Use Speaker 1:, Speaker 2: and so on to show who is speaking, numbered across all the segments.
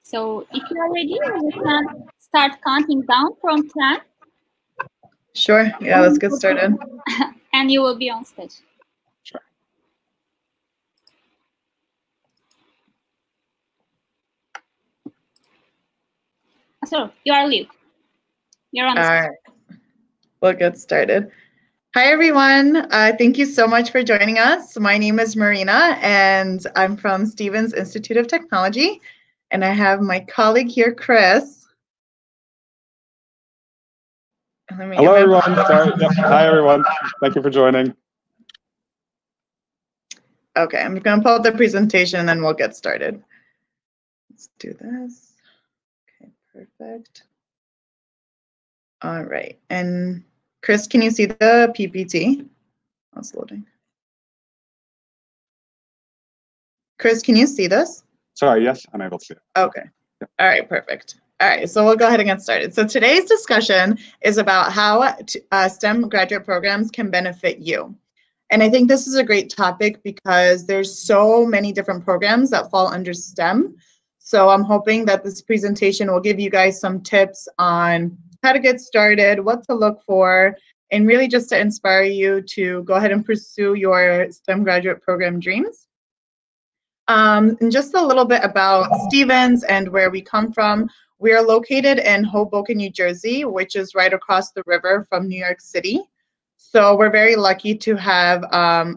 Speaker 1: So if you are ready, we can start counting down from 10.
Speaker 2: Sure. Yeah, let's get started.
Speaker 1: And you will be on stage.
Speaker 2: Sure.
Speaker 1: So you are live. You're on the
Speaker 2: stage. All right. We'll get started. Hi, everyone. Thank you so much for joining us. My name is Marina, and I'm from Stevens Institute of Technology. And I have my colleague here, Chris.
Speaker 3: Hello, everyone. Sorry. Yep. Hi, everyone. Thank you for joining.
Speaker 2: Okay, I'm going to pull up the presentation, and then we'll get started. Let's do this. Okay, perfect. All right. And Chris, can you see the PPT? Oh, it's loading. Chris, can you see this?
Speaker 3: Sorry, yes, I'm able to see it.
Speaker 2: Okay.
Speaker 3: Yep.
Speaker 2: All right, perfect. All right, so we'll go ahead and get started. So today's discussion is about how STEM graduate programs can benefit you. And I think this is a great topic because there's so many different programs that fall under STEM. So I'm hoping that this presentation will give you guys some tips on how to get started, what to look for, and really just to inspire you to go ahead and pursue your STEM graduate program dreams. And just a little bit about Stevens and where we come from. We are located in Hoboken, New Jersey, which is right across the river from New York City. So we're very lucky to have a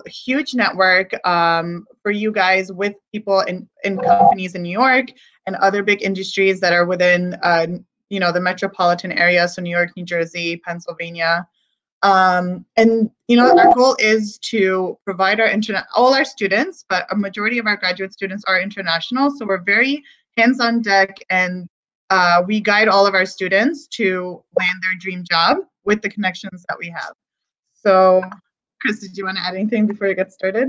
Speaker 2: huge network for you guys with people in companies in New York and other big industries that are within the metropolitan area, so New York, New Jersey, Pennsylvania. And our goal is to provide all our students, but a majority of our graduate students are international, so we're very hands on deck, and we guide all of our students to land their dream job with the connections that we have. So, Chris, did you want to add anything before we get started?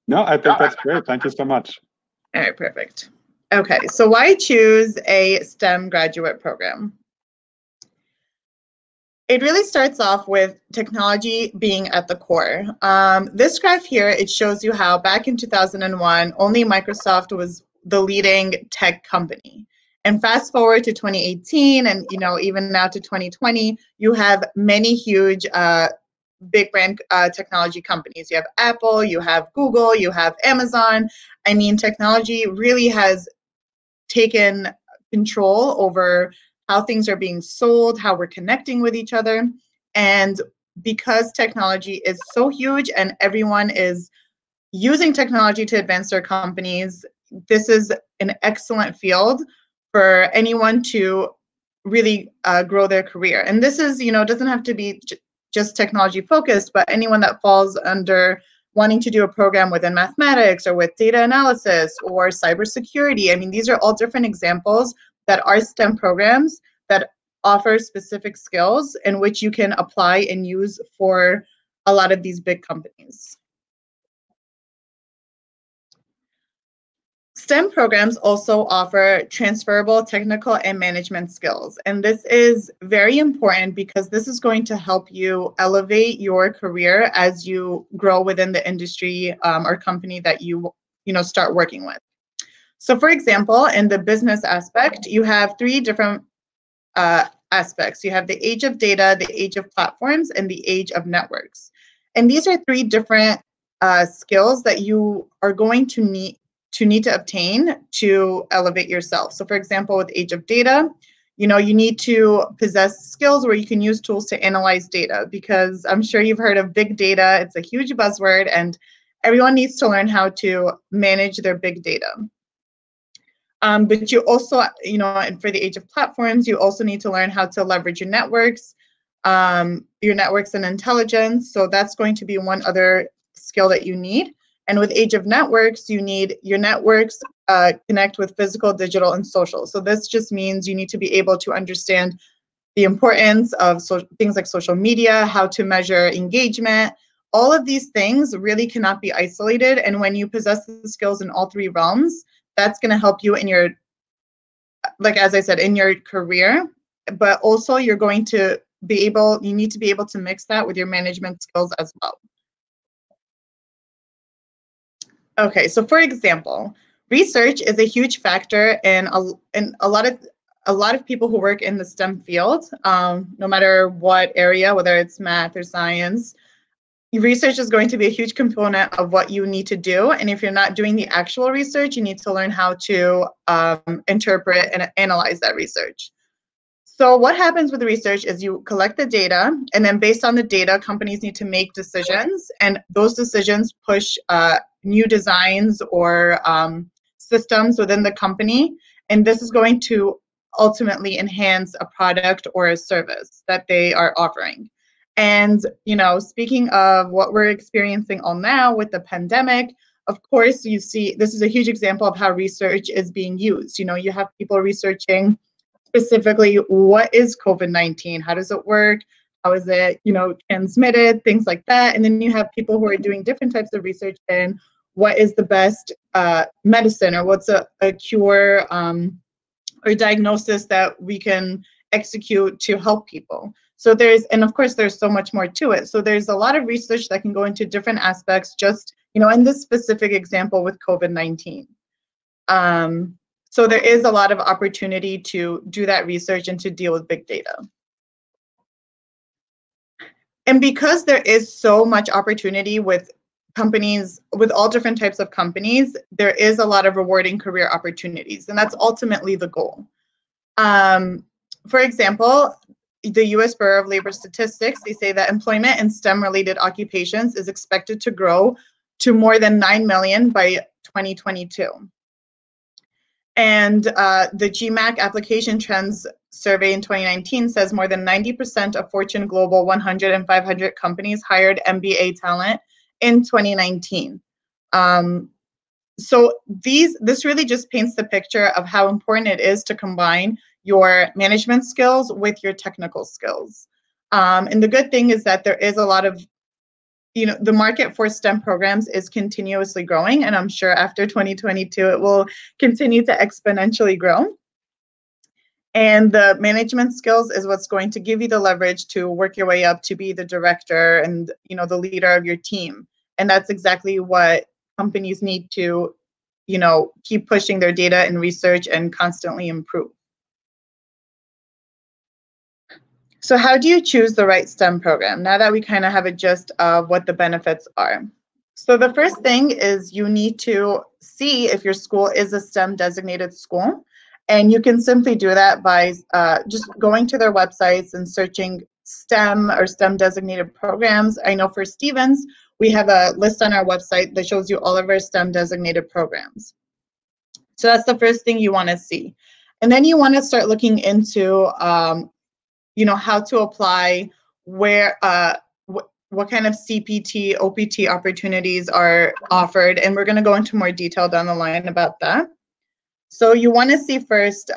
Speaker 3: No, I think that's great. Thank you so much.
Speaker 2: All right, perfect. Okay, so why choose a STEM graduate program? It really starts off with technology being at the core. This graph here, it shows you how back in 2001, only Microsoft was the leading tech company. And fast forward to 2018 and even now to 2020, you have many huge big brand technology companies. You have Apple, you have Google, you have Amazon. I mean, technology really has taken control over how things are being sold, how we're connecting with each other. And because technology is so huge and everyone is using technology to advance their companies, this is an excellent field for anyone to really grow their career. And this is, doesn't have to be just technology focused, but anyone that falls under wanting to do a program within mathematics or with data analysis or cybersecurity. I mean, these are all different examples that are STEM programs that offer specific skills in which you can apply and use for a lot of these big companies. STEM programs also offer transferable technical and management skills. And this is very important because this is going to help you elevate your career as you grow within the industry or company that you start working with. So for example, in the business aspect, you have three different aspects. You have the age of data, the age of platforms, and the age of networks. And these are three different skills that you are going to need to obtain to elevate yourself. So for example, with age of data, you need to possess skills where you can use tools to analyze data, because I'm sure you've heard of big data. It's a huge buzzword and everyone needs to learn how to manage their big data. But you also, and for the age of platforms, you also need to learn how to leverage your networks and intelligence. So that's going to be one other skill that you need. And with age of networks, you need your networks connect with physical, digital, and social. So this just means you need to be able to understand the importance of things like social media, how to measure engagement. All of these things really cannot be isolated. And when you possess the skills in all three realms, that's going to help you in your, as I said, in your career. But also you're going to you need to be able to mix that with your management skills as well. Okay, so for example, research is a huge factor in a lot of people who work in the STEM field, no matter what area, whether it's math or science. Research is going to be a huge component of what you need to do. And if you're not doing the actual research, you need to learn how to interpret and analyze that research. So what happens with the research is you collect the data, and then based on the data, companies need to make decisions, and those decisions push new designs or systems within the company, and this is going to ultimately enhance a product or a service that they are offering. And, you know, speaking of what we're experiencing all now with the pandemic, of course, you see this is a huge example of how research is being used. You know, you have people researching specifically what is COVID-19, how does it work, how is it, you know, transmitted, things like that. And then you have people who are doing different types of research in what is the best medicine, or what's a cure or diagnosis that we can execute to help people. So and of course there's so much more to it. So there's a lot of research that can go into different aspects, just, you know, in this specific example with COVID-19. So there is a lot of opportunity to do that research and to deal with big data. And because there is so much opportunity with companies, with all different types of companies, there is a lot of rewarding career opportunities, and that's ultimately the goal. For example, the US Bureau of Labor Statistics, they say that employment in STEM-related occupations is expected to grow to more than 9 million by 2022. And the GMAC Application Trends Survey in 2019 says more than 90% of Fortune Global 100 and 500 companies hired MBA talent in 2019. So this really just paints the picture of how important it is to combine your management skills with your technical skills. And the good thing is that there is a lot of, you know, the market for STEM programs is continuously growing, and I'm sure after 2022 it will continue to exponentially grow. And the management skills is what's going to give you the leverage to work your way up to be the director and, you know, the leader of your team. And that's exactly what companies need to, you know, keep pushing their data and research and constantly improve. So how do you choose the right STEM program? Now that we kind of have a gist of what the benefits are. So the first thing is you need to see if your school is a STEM designated school. And you can simply do that by just going to their websites and searching STEM or STEM designated programs. I know for Stevens, we have a list on our website that shows you all of our STEM designated programs. So that's the first thing you want to see. And then you want to start looking into you know, how to apply, where, what kind of CPT, OPT opportunities are offered, and we're going to go into more detail down the line about that. So you want to see first,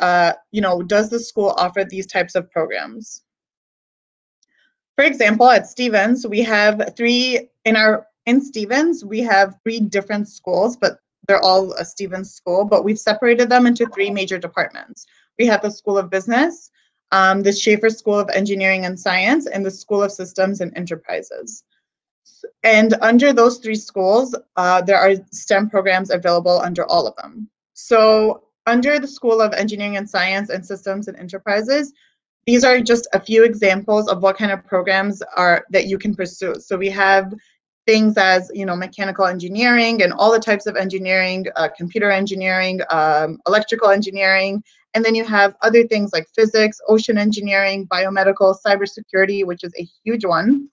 Speaker 2: you know, does the school offer these types of programs? For example, at Stevens, we have in Stevens, we have 3 different schools, but they're all a Stevens school, but we've separated them into 3 major departments. We have the School of Business, the Schaefer School of Engineering and Science, and the School of Systems and Enterprises. And under those 3 schools, there are STEM programs available under all of them. So under the School of Engineering and Science and Systems and Enterprises, these are just a few examples of what kind of programs that you can pursue. So we have things as, you know, mechanical engineering and all the types of engineering, computer engineering, electrical engineering. And then you have other things like physics, ocean engineering, biomedical, cybersecurity, which is a huge one,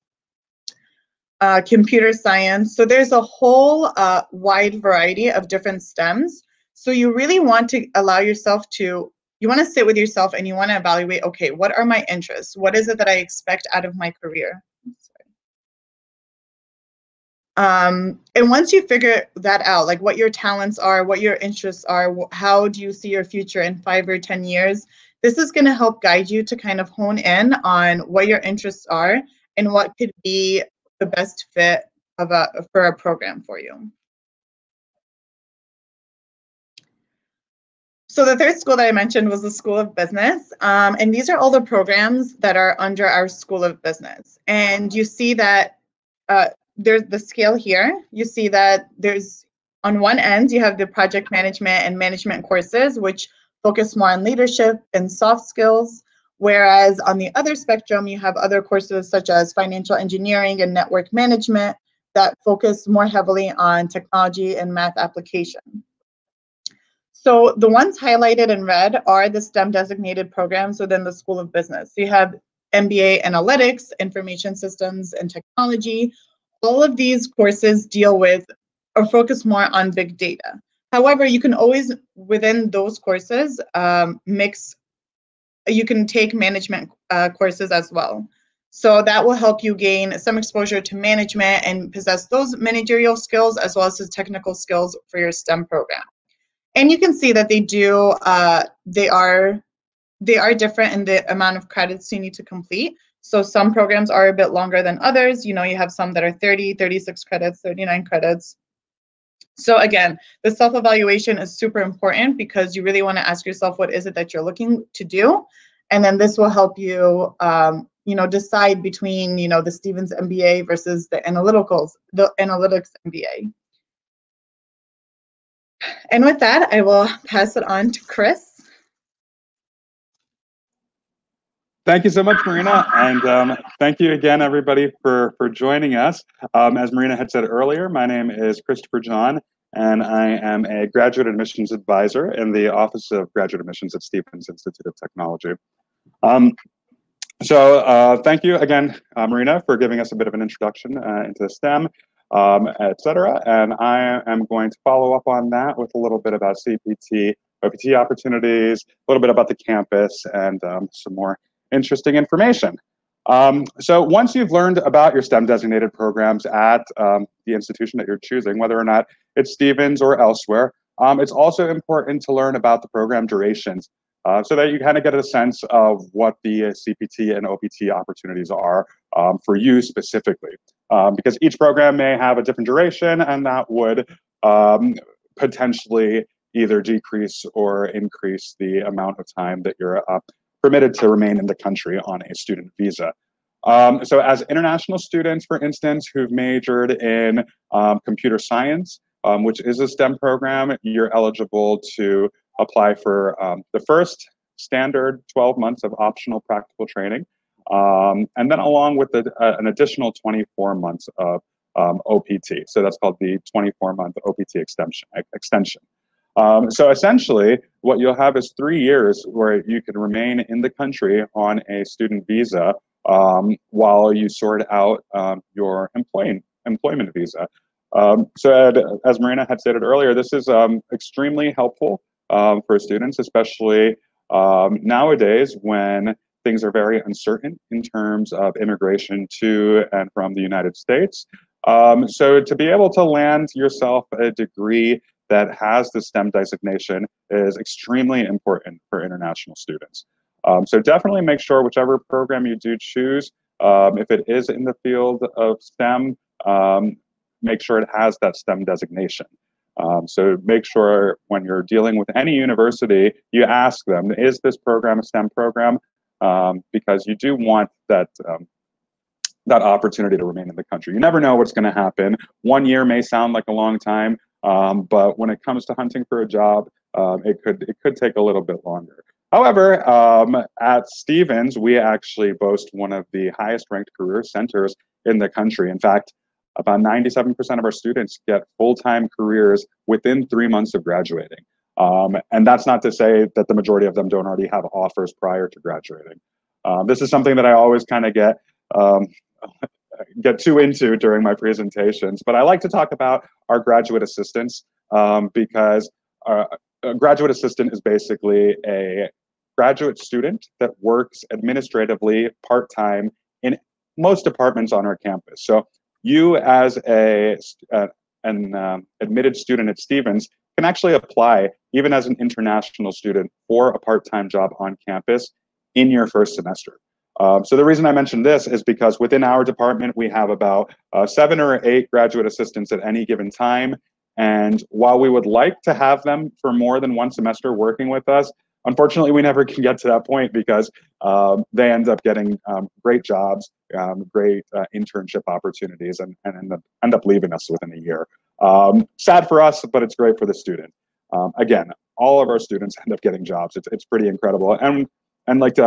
Speaker 2: computer science. So there's a whole wide variety of different STEMs. So you really want to allow yourself to, you want to sit with yourself and you want to evaluate, okay, what are my interests? What is it that I expect out of my career? And once you figure that out, like what your talents are, what your interests are, how do you see your future in 5 or 10 years, this is going to help guide you to kind of hone in on what your interests are and what could be the best fit for a program for you. So the third school that I mentioned was the School of Business, and these are all the programs that are under our School of Business. And you see that there's the scale here. You see that there's on one end, you have the project management and management courses, which focus more on leadership and soft skills. Whereas on the other spectrum, you have other courses such as financial engineering and network management that focus more heavily on technology and math application. So the ones highlighted in red are the STEM designated programs within the School of Business. So you have MBA Analytics, Information Systems and Technology. All of these courses deal with or focus more on big data. However, you can always, within those courses, you can take management courses as well. So that will help you gain some exposure to management and possess those managerial skills as well as the technical skills for your STEM program. And you can see that they are different in the amount of credits you need to complete. So some programs are a bit longer than others. You know, you have some that are 30, 36 credits, 39 credits. So again, the self-evaluation is super important because you really want to ask yourself, what is it that you're looking to do? And then this will help you, decide between, the Stevens MBA versus the analytics MBA. And with that, I will pass it on to Chris.
Speaker 3: Thank you so much, Marina, and thank you again, everybody, for joining us. As Marina had said earlier, my name is Christopher John, and I am a graduate admissions advisor in the Office of Graduate Admissions at Stevens Institute of Technology. Thank you again, Marina, for giving us a bit of an introduction into STEM, et cetera. And I am going to follow up on that with a little bit about CPT, OPT opportunities, a little bit about the campus, and some more interesting information. So once you've learned about your STEM designated programs at the institution that you're choosing, whether or not it's Stevens or elsewhere, it's also important to learn about the program durations so that you kind of get a sense of what the CPT and OPT opportunities are for you specifically. Because each program may have a different duration, and that would potentially either decrease or increase the amount of time that you're permitted to remain in the country on a student visa. So as international students, for instance, who've majored in computer science, which is a STEM program, you're eligible to apply for the first standard 12 months of optional practical training, and then along with an additional 24 months of OPT. So that's called the 24-month OPT extension. So essentially, what you'll have is 3 years where you can remain in the country on a student visa while you sort out your employment visa. So as Marina had stated earlier, this is extremely helpful for students, especially nowadays when things are very uncertain in terms of immigration to and from the United States. So to be able to land yourself a degree that has the STEM designation is extremely important for international students. So definitely make sure whichever program you do choose, if it is in the field of STEM, make sure it has that STEM designation. So make sure when you're dealing with any university, you ask them, is this program a STEM program? Because you do want that opportunity to remain in the country. You never know what's going to happen. 1 year may sound like a long time, but when it comes to hunting for a job, it could take a little bit longer. However, at Stevens, we actually boast one of the highest ranked career centers in the country. In fact, about 97% of our students get full-time careers within 3 months of graduating. And that's not to say that the majority of them don't already have offers prior to graduating. This is something that I always kind of get too into during my presentations, but I like to talk about our graduate assistants because a graduate assistant is basically a graduate student that works administratively part-time in most departments on our campus. So you as an admitted student at Stevens can actually apply even as an international student for a part-time job on campus in your first semester. So the reason I mentioned this is because within our department, we have about 7 or 8 graduate assistants at any given time. And while we would like to have them for more than 1 semester working with us, unfortunately, we never can get to that point because they end up getting great jobs, great internship opportunities, and end up leaving us within a year. Sad for us, but it's great for the student. Again, all of our students end up getting jobs. It's pretty incredible. And like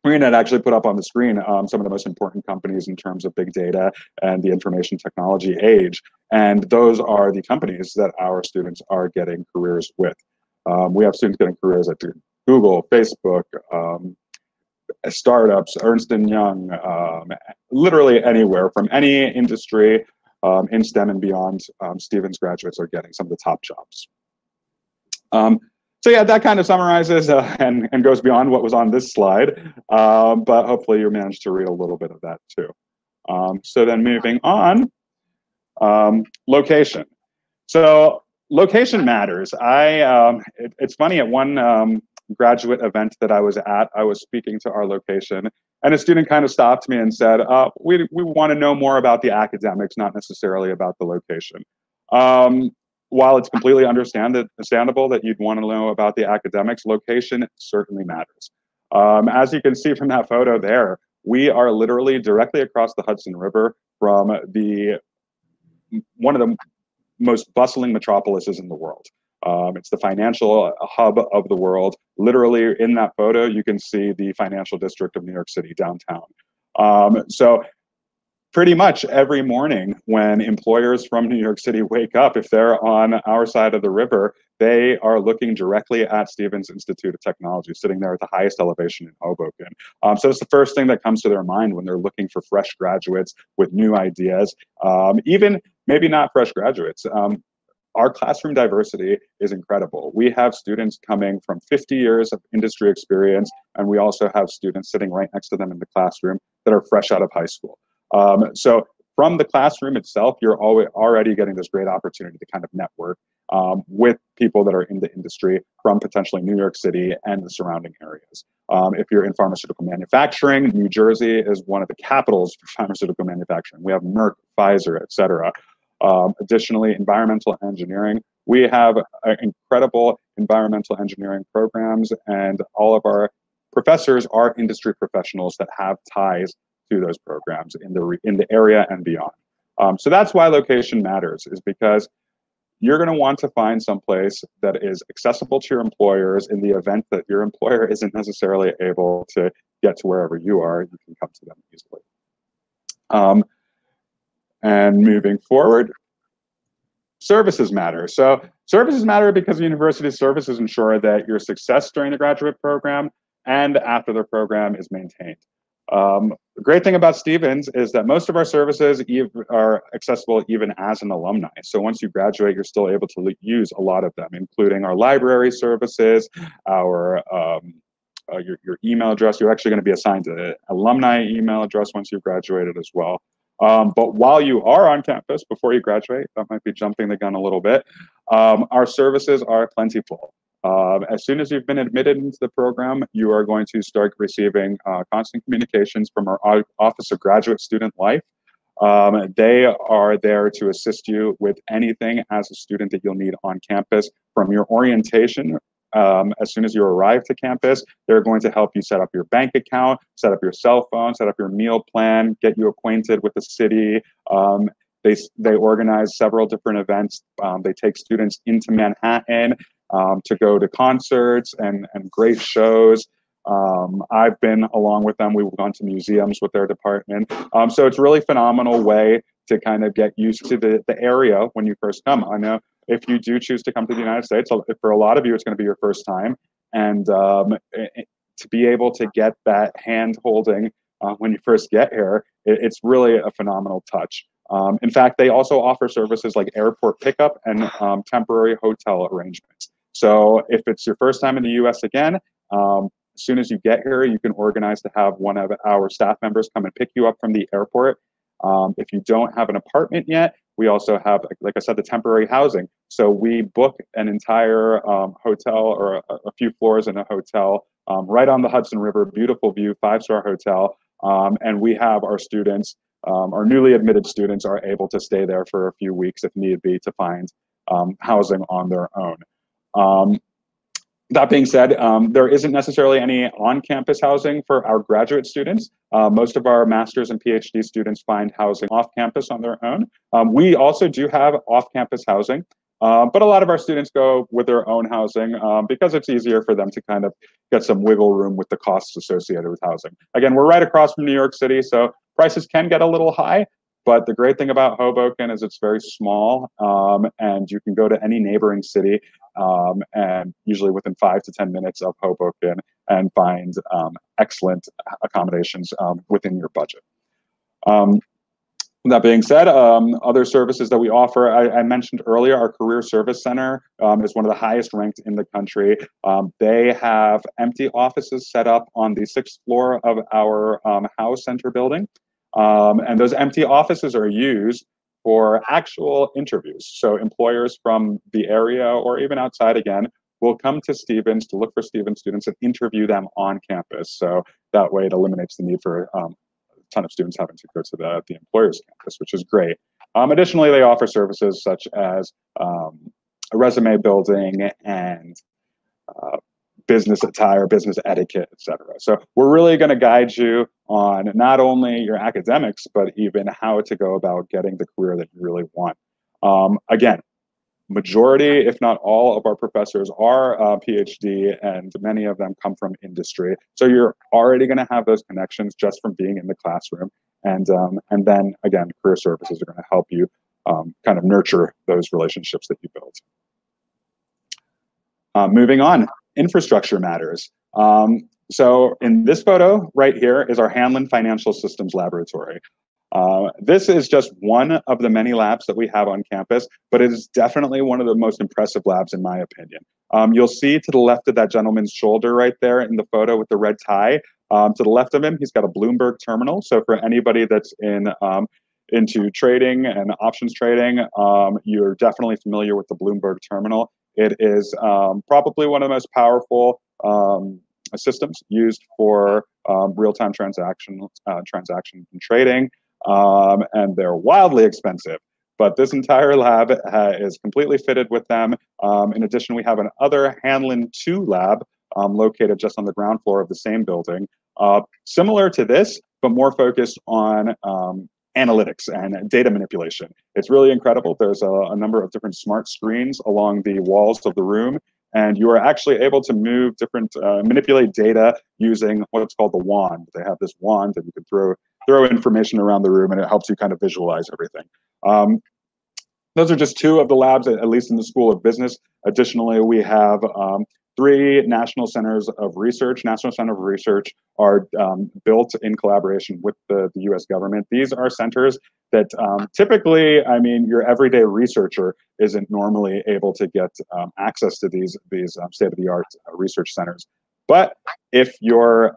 Speaker 3: Marina had actually put up on the screen some of the most important companies in terms of big data and the information technology age. And those are the companies that our students are getting careers with. We have students getting careers at Google, Facebook, startups, Ernst & Young, literally anywhere from any industry in STEM and beyond. Stevens graduates are getting some of the top jobs. So yeah, that kind of summarizes and goes beyond what was on this slide, but hopefully you managed to read a little bit of that too. So then moving on, location. So location matters. It's funny, at one graduate event that I was at, I was speaking to our location, and a student kind of stopped me and said, we want to know more about the academics, not necessarily about the location. While it's completely understandable that you'd want to know about the academics, location certainly matters. As you can see from that photo there, we are literally directly across the Hudson River from one of the most bustling metropolises in the world. It's the financial hub of the world. Literally in that photo, you can see the financial district of New York City downtown. So pretty much every morning when employers from New York City wake up, if they're on our side of the river, they are looking directly at Stevens Institute of Technology, sitting there at the highest elevation in Hoboken. So it's the first thing that comes to their mind when they're looking for fresh graduates with new ideas, even maybe not fresh graduates. Our classroom diversity is incredible. We have students coming from 50 years of industry experience, and we also have students sitting right next to them in the classroom that are fresh out of high school. So from the classroom itself, you're already getting this great opportunity to kind of network with people that are in the industry from potentially New York City and the surrounding areas. If you're in pharmaceutical manufacturing, New Jersey is one of the capitals for pharmaceutical manufacturing. We have Merck, Pfizer, et cetera. Additionally, environmental engineering. We have incredible environmental engineering programs, and all of our professors are industry professionals that have ties to those programs in the area and beyond. So that's why location matters, is because you're going to want to find someplace that is accessible to your employers in the event that your employer isn't necessarily able to get to wherever you are. You can come to them easily. And moving forward, services matter. So services matter because the university's services ensure that your success during the graduate program and after the program is maintained. The great thing about Stevens is that most of our services are accessible even as an alumni. So once you graduate, you're still able to use a lot of them, including our library services, our your email address. You're actually going to be assigned an alumni email address once you've graduated as well. But while you are on campus, before you graduate, that might be jumping the gun a little bit, our services are plentiful. As soon as you've been admitted into the program, you are going to start receiving constant communications from our Office of Graduate Student Life. They are there to assist you with anything as a student that you'll need on campus. From your orientation, as soon as you arrive to campus, they're going to help you set up your bank account, set up your cell phone, set up your meal plan, get you acquainted with the city. They organize several different events. They take students into Manhattan to go to concerts and great shows. I've been along with them. We've gone to museums with their department. So it's a really phenomenal way to kind of get used to the area when you first come. I know if you do choose to come to the United States, for a lot of you, it's going to be your first time. And to be able to get that hand holding when you first get here, it's really a phenomenal touch. In fact, they also offer services like airport pickup and temporary hotel arrangements. So if it's your first time in the US again, as soon as you get here, you can organize to have one of our staff members come and pick you up from the airport. If you don't have an apartment yet, we also have, like I said, the temporary housing. So we book an entire hotel or a few floors in a hotel right on the Hudson River, beautiful view, 5-star hotel. And we have our students, our newly admitted students are able to stay there for a few weeks if need be to find housing on their own. That being said, there isn't necessarily any on-campus housing for our graduate students. Most of our master's and PhD students find housing off-campus on their own. We also do have off-campus housing, but a lot of our students go with their own housing because it's easier for them to kind of get some wiggle room with the costs associated with housing. Again, we're right across from New York City, so prices can get a little high, but the great thing about Hoboken is it's very small, and you can go to any neighboring city and usually within 5 to 10 minutes of Hoboken and find excellent accommodations within your budget. That being said, other services that we offer, I mentioned earlier, our Career Service Center is one of the highest ranked in the country. They have empty offices set up on the 6th floor of our House Center building. And those empty offices are used for actual interviews. So employers from the area or even outside, again, will come to Stevens to look for Stevens students and interview them on campus. So that way it eliminates the need for a ton of students having to go to the employer's campus, which is great. Additionally, they offer services such as a resume building and business attire, business etiquette, etc. So we're really going to guide you on not only your academics, but even how to go about getting the career that you really want. Again, majority, if not all, of our professors are PhD, and many of them come from industry. So you're already going to have those connections just from being in the classroom. And then, again, career services are going to help you kind of nurture those relationships that you build. Moving on. Infrastructure matters. So in this photo right here is our Hanlon Financial Systems Laboratory. This is just one of the many labs that we have on campus, but it is definitely one of the most impressive labs in my opinion. You'll see to the left of that gentleman's shoulder right there in the photo with the red tie, to the left of him, he's got a Bloomberg Terminal. So for anybody that's into trading and options trading, you're definitely familiar with the Bloomberg Terminal. It is probably one of the most powerful systems used for real-time transaction and trading, and they're wildly expensive. But this entire lab is completely fitted with them. In addition, we have another Hanlon 2 lab located just on the ground floor of the same building, similar to this, but more focused on analytics and data manipulation. It's really incredible. There's a number of different smart screens along the walls of the room, and you are actually able to move different, manipulate data using what's called the wand. They have this wand that you can throw information around the room, and it helps you kind of visualize everything. Those are just 2 of the labs, at least in the School of Business. Additionally, we have 3 national centers of research. National Center of Research are built in collaboration with the US government. These are centers that typically, I mean, your everyday researcher isn't normally able to get access to these state-of-the-art research centers. But if your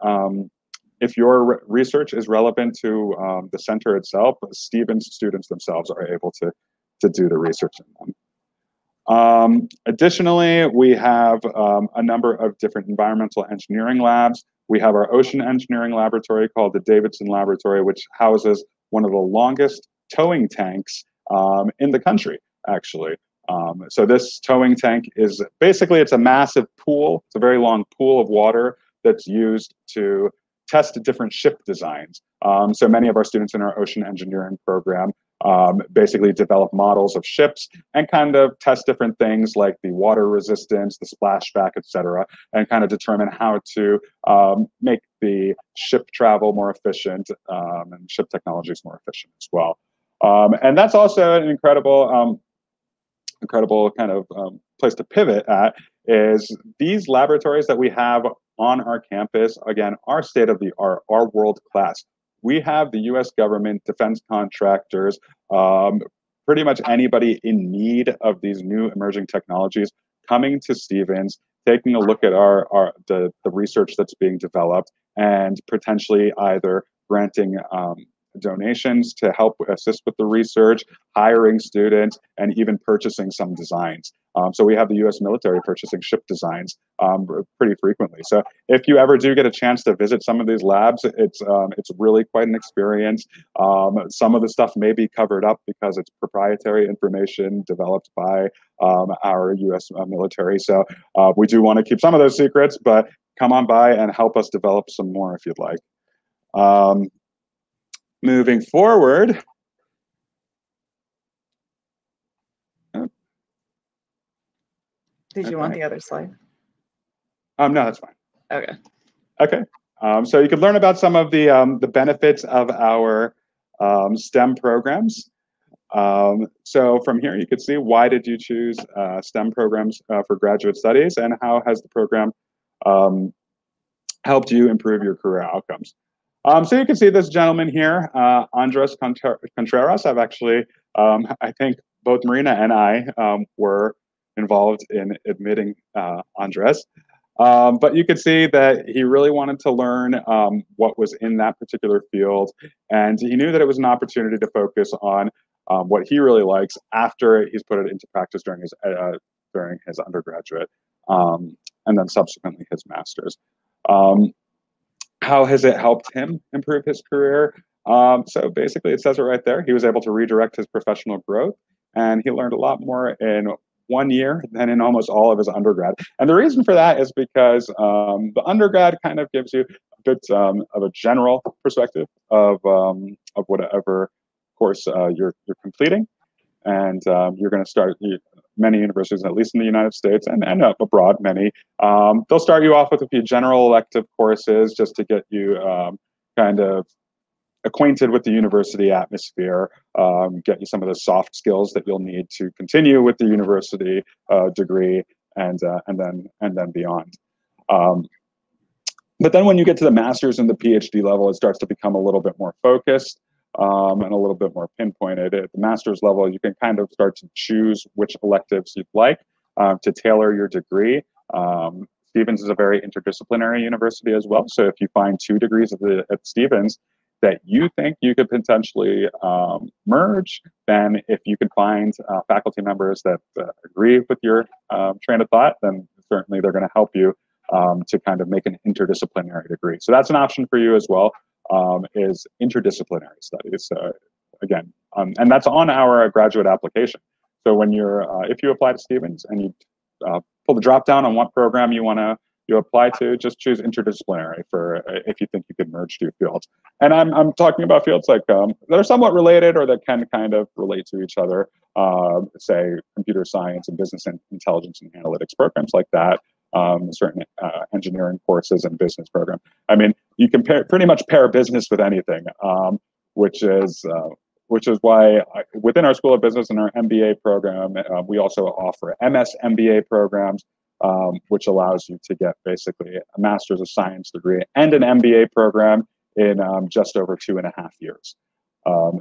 Speaker 3: research is relevant to the center itself, Stevens students themselves are able to do the research in them. Additionally, we have a number of different environmental engineering labs. We have our ocean engineering laboratory called the Davidson Laboratory, which houses one of the longest towing tanks in the country, actually. So this towing tank is basically, it's a massive pool. It's a very long pool of water that's used to test different ship designs. So many of our students in our ocean engineering program basically develop models of ships and kind of test different things like the water resistance, the splashback, etc., and kind of determine how to make the ship travel more efficient and ship technologies more efficient as well. And that's also an incredible kind of place to pivot at, is these laboratories that we have on our campus, again, are state of the art, are world class. We have the US government, defense contractors, pretty much anybody in need of these new emerging technologies coming to Stevens, taking a look at the research that's being developed, and potentially either granting donations to help assist with the research, hiring students, and even purchasing some designs. So we have the U.S. military purchasing ship designs pretty frequently. So if you ever do get a chance to visit some of these labs, it's really quite an experience. Some of the stuff may be covered up because it's proprietary information developed by our U.S. military. So we do want to keep some of those secrets, but come on by and help us develop some more if you'd like. Moving forward.
Speaker 2: Did you want the other slide?
Speaker 3: No, that's fine.
Speaker 2: Okay.
Speaker 3: Okay. So you can learn about some of the benefits of our STEM programs. So from here, you can see why did you choose STEM programs for graduate studies, and how has the program helped you improve your career outcomes. So you can see this gentleman here, Andres Contreras. I've actually, I think both Marina and I were involved in admitting Andres. But you could see that he really wanted to learn what was in that particular field, and he knew that it was an opportunity to focus on what he really likes after he's put it into practice during his undergraduate, and then subsequently his master's. How has it helped him improve his career? So basically, it says it right there. He was able to redirect his professional growth, and he learned a lot more in 1 year than in almost all of his undergrad. And the reason for that is because the undergrad kind of gives you a bit of a general perspective of whatever course you're completing, and you're going to start. Many universities, at least in the United States and abroad, many they'll start you off with a few general elective courses just to get you kind of acquainted with the university atmosphere, get you some of the soft skills that you'll need to continue with the university degree, and then beyond. But then when you get to the master's and the PhD level, it starts to become a little bit more focused and a little bit more pinpointed. At the master's level, you can kind of start to choose which electives you'd like to tailor your degree. Stevens is a very interdisciplinary university as well. So if you find 2 degrees at Stevens that you think you could potentially merge, then if you can find faculty members that agree with your train of thought, then certainly they're going to help you to kind of make an interdisciplinary degree. So that's an option for you as well, is interdisciplinary studies. Again, and that's on our graduate application. So when if you apply to Stevens and you pull the drop down on what program you apply to, just choose interdisciplinary for if you think you could merge 2 fields. And I'm talking about fields like that are somewhat related or that can kind of relate to each other, say computer science and business intelligence and analytics programs like that, certain engineering courses and business program. I mean, you can pretty much pair business with anything, which is why within our School of Business and our MBA program, we also offer MS MBA programs, which allows you to get basically a Master's of Science degree and an MBA program in just over 2.5 years.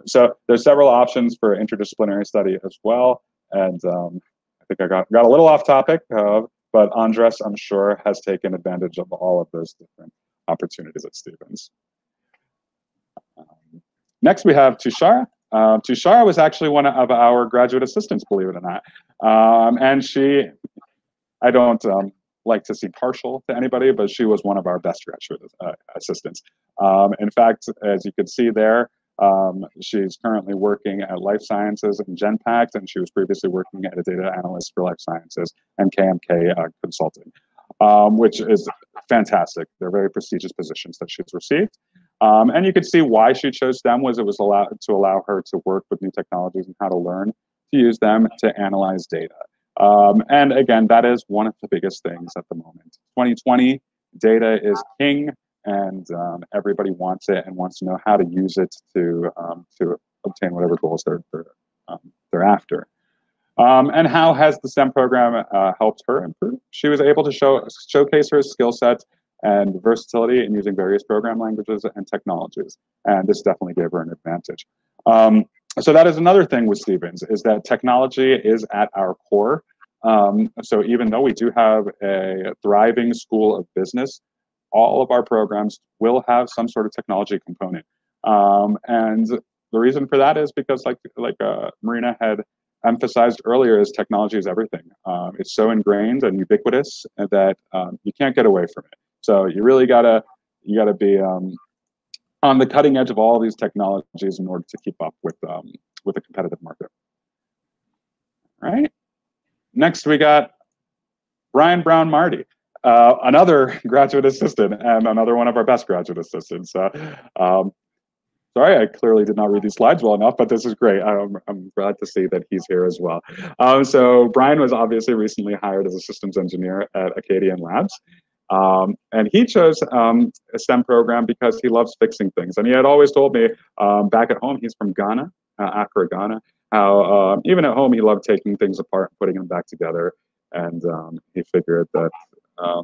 Speaker 3: So there's several options for interdisciplinary study as well. And I think I got a little off topic, but Andres, I'm sure, has taken advantage of all of those different opportunities at Stevens. Next, we have Tushara. Tushara was actually one of our graduate assistants, believe it or not. And I don't like to see partial to anybody, but she was one of our best graduate assistants. In fact, as you can see there, she's currently working at Life Sciences and Genpact, and she was previously working as a data analyst for Life Sciences and KMK Consulting, which is fantastic. They're very prestigious positions that she's received. And you can see why she chose STEM was it was to allow her to work with new technologies and how to learn to use them to analyze data. And again, that is one of the biggest things at the moment. 2020, data is king, and everybody wants it and wants to know how to use it to obtain whatever goals they're after. And how has the STEM program helped her improve? She was able to showcase her skill set and versatility in using various program languages and technologies, and this definitely gave her an advantage. So that is another thing with Stevens, is that technology is at our core. So even though we do have a thriving School of Business, all of our programs will have some sort of technology component. And the reason for that is because, like Marina had emphasized earlier, is technology is everything. It's so ingrained and ubiquitous that you can't get away from it. So you really gotta be on the cutting edge of all these technologies in order to keep up with a competitive market. All right. Next, we got Brian Brown Marty, another graduate assistant and another one of our best graduate assistants. Sorry, I clearly did not read these slides well enough, but this is great. I'm glad to see that he's here as well. So Brian was obviously recently hired as a systems engineer at Acadian Labs. And he chose a STEM program because he loves fixing things. And he had always told me back at home, he's from Ghana, Accra, Ghana, how even at home, he loved taking things apart and putting them back together. And he figured that a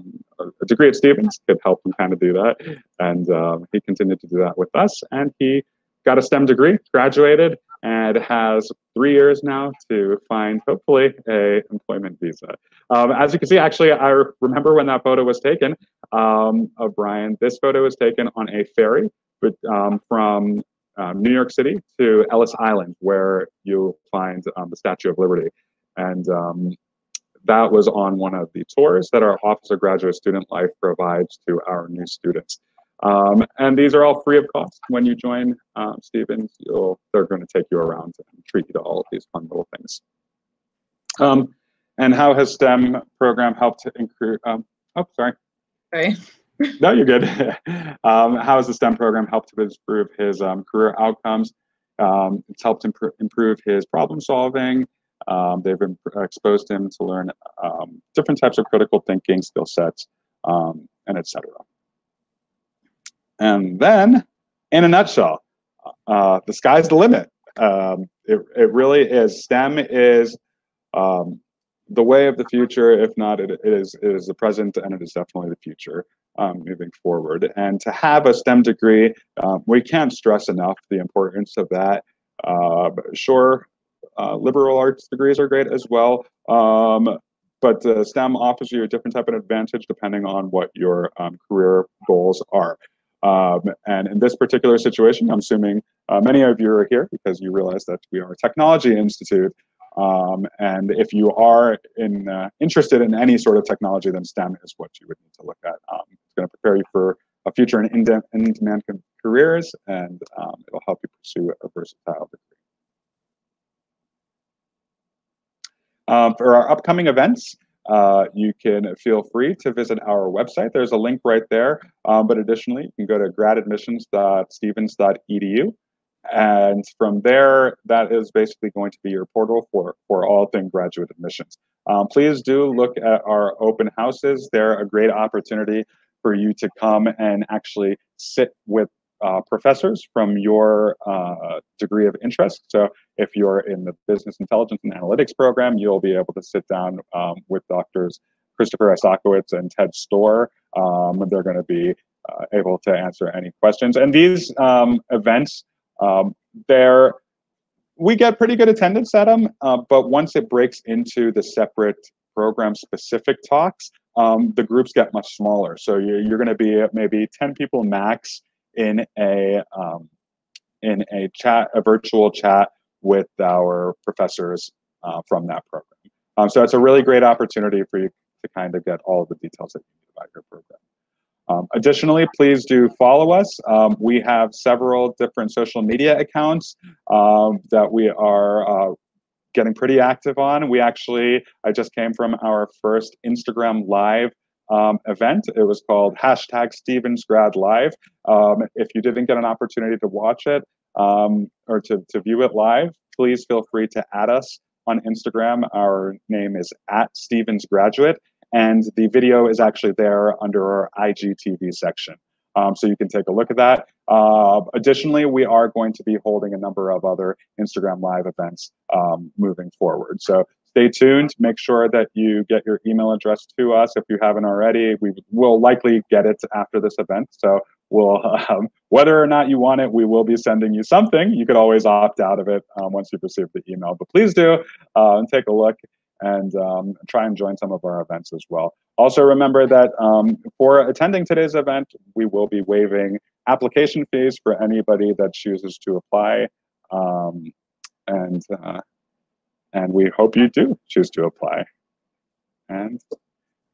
Speaker 3: degree at Stevens could help him kind of do that. And he continued to do that with us. And he got a STEM degree, graduated, and has 3 years now to find, hopefully, a employment visa. As you can see, actually, I remember when that photo was taken of Brian. This photo was taken on a ferry from New York City to Ellis Island, where you'll find the Statue of Liberty. And that was on one of the tours that our Office of Graduate Student Life provides to our new students. And these are all free of cost. When you join Stevens, they're going to take you around and treat you to all of these fun little things. And how has STEM program helped to improve? Oh, sorry.
Speaker 2: Sorry.
Speaker 3: No, you're good. How has the STEM program helped to improve his career outcomes? It's helped improve his problem solving. They've exposed him to learn different types of critical thinking skill sets, and etc. And then, in a nutshell, the sky's the limit. It really is. STEM is the way of the future. If not, it is the present, and it is definitely the future moving forward. And to have a STEM degree, we can't stress enough the importance of that. Sure, liberal arts degrees are great as well, but STEM offers you a different type of advantage depending on what your career goals are. And in this particular situation, I'm assuming many of you are here because you realize that we are a technology institute. And if you are interested in any sort of technology, then STEM is what you would need to look at. It's going to prepare you for a future in in-demand careers, and it'll help you pursue a versatile degree. For our upcoming events, you can feel free to visit our website. There's a link right there. But additionally, you can go to gradadmissions.stevens.edu. And from there, that is basically going to be your portal for all things graduate admissions. Please do look at our open houses. They're a great opportunity for you to come and actually sit with professors from your degree of interest. So if you're in the Business Intelligence and Analytics program, you'll be able to sit down with Doctors Christopher Isakowitz and Ted Storr. They're going to be able to answer any questions. And these events, we get pretty good attendance at them, but once it breaks into the separate program-specific talks, the groups get much smaller. So you're going to be at maybe 10 people max in a virtual chat with our professors from that program. So it's a really great opportunity for you to kind of get all of the details that you need about your program. Additionally, please do follow us. We have several different social media accounts that we are getting pretty active on. I just came from our first Instagram Live event. It was called #StevensGradLive. If you didn't get an opportunity to watch it or to view it live, please feel free to add us on Instagram. Our name is @StevensGraduate. And the video is actually there under our IGTV section. So you can take a look at that. Additionally, we are going to be holding a number of other Instagram Live events moving forward. So stay tuned. Make sure that you get your email address to us. If you haven't already, we will likely get it after this event. So we'll, whether or not you want it, we will be sending you something. You could always opt out of it once you've received the email. But please do take a look. and try and join some of our events as well. Also remember that for attending today's event, we will be waiving application fees for anybody that chooses to apply. And we hope you do choose to apply. And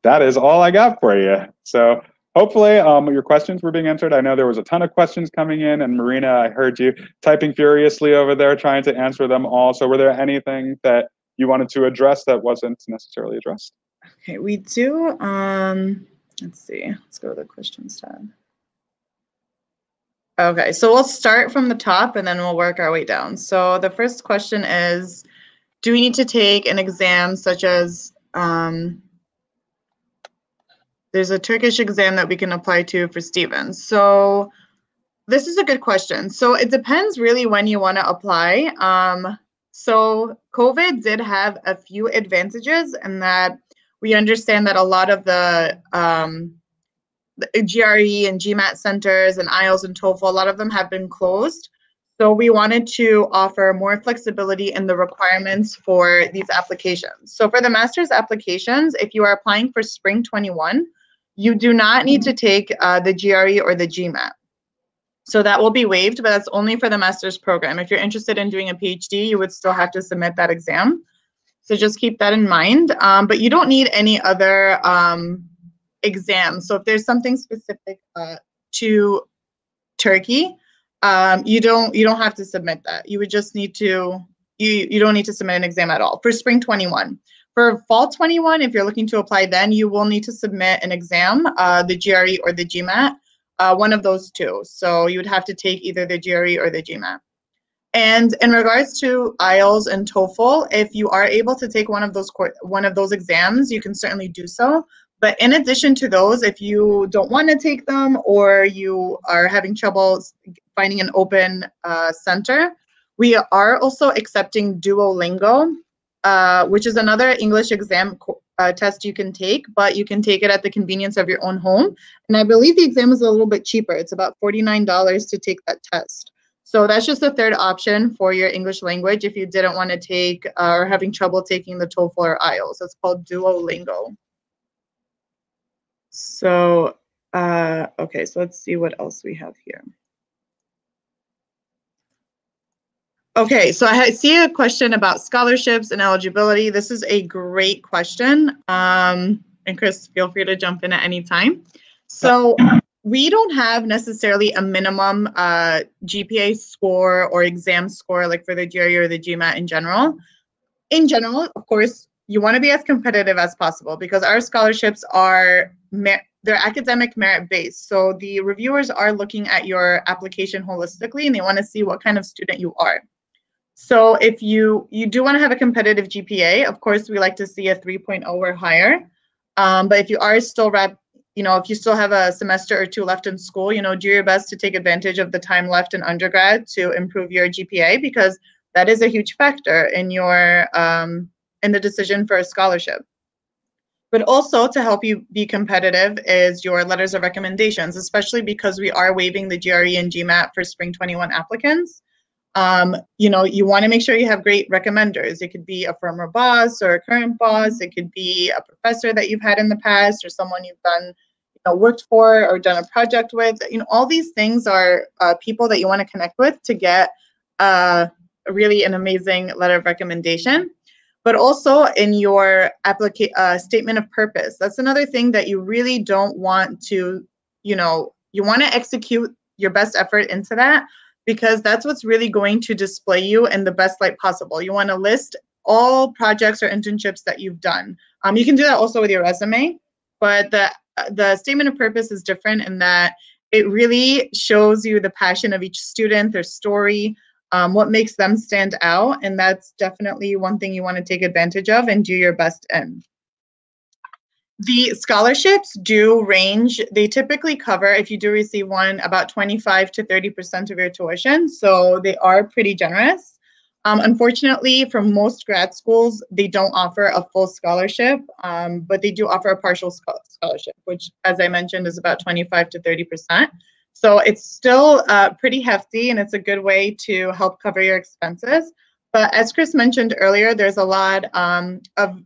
Speaker 3: that is all I got for you. So hopefully your questions were being answered. I know there was a ton of questions coming in, and Marina, I heard you typing furiously over there trying to answer them all. So were there anything that you wanted to address that wasn't necessarily addressed?
Speaker 2: Okay, we do, let's see, let's go to the questions tab. Okay, so we'll start from the top and then we'll work our way down. So the first question is, do we need to take an exam such as, there's a Turkish exam that we can apply to for Stevens. So this is a good question. So it depends really when you want to apply. So COVID did have a few advantages in that we understand that a lot of the GRE and GMAT centers and IELTS and TOEFL, a lot of them have been closed. So we wanted to offer more flexibility in the requirements for these applications. So for the master's applications, if you are applying for spring 21, you do not need to take the GRE or the GMAT. So that will be waived, but that's only for the master's program. If you're interested in doing a PhD, you would still have to submit that exam. So just keep that in mind. But you don't need any other exams. So if there's something specific to Turkey, you don't have to submit that. You would just need to, you don't need to submit an exam at all for spring 21. For fall 21, if you're looking to apply then, you will need to submit an exam, the GRE or the GMAT, one of those two. So you would have to take either the GRE or the GMAT. And in regards to IELTS and TOEFL, if you are able to take one of those exams, you can certainly do so. But in addition to those, if you don't want to take them or you are having trouble finding an open center, we are also accepting Duolingo, which is another English exam test you can take, but you can take it at the convenience of your own home. And I believe the exam is a little bit cheaper. It's about $49 to take that test. So that's just a third option for your English language if you didn't want to take or having trouble taking the TOEFL or IELTS. It's called Duolingo. So, okay, so let's see what else we have here. Okay, so I see a question about scholarships and eligibility. This is a great question. And Chris, feel free to jump in at any time. So we don't have necessarily a minimum GPA score or exam score like for the GRE or the GMAT in general. In general, of course, you want to be as competitive as possible because our scholarships are, they're academic merit based. So the reviewers are looking at your application holistically and they want to see what kind of student you are. So if you do want to have a competitive GPA, of course, we like to see a 3.0 or higher. But if you are still, if you still have a semester or two left in school, do your best to take advantage of the time left in undergrad to improve your GPA because that is a huge factor in your in the decision for a scholarship. But also to help you be competitive is your letters of recommendations, especially because we are waiving the GRE and GMAT for spring 21 applicants. You want to make sure you have great recommenders. It could be a former boss or a current boss. It could be a professor that you've had in the past or someone you've done, worked for or done a project with. All these things are people that you want to connect with to get really an amazing letter of recommendation. But also in your statement of purpose. That's another thing that you really don't want to, you want to execute your best effort into that, because that's what's really going to display you in the best light possible. You want to list all projects or internships that you've done. You can do that also with your resume, but the statement of purpose is different in that it really shows you the passion of each student, their story, what makes them stand out, and that's definitely one thing you want to take advantage of and do your best in. The scholarships do range. They typically cover, if you do receive one, about 25 to 30% of your tuition. So they are pretty generous. Unfortunately, for most grad schools, they don't offer a full scholarship, but they do offer a partial scholarship, which, as I mentioned, is about 25 to 30%. So it's still pretty hefty, and it's a good way to help cover your expenses. But as Chris mentioned earlier, there's a lot of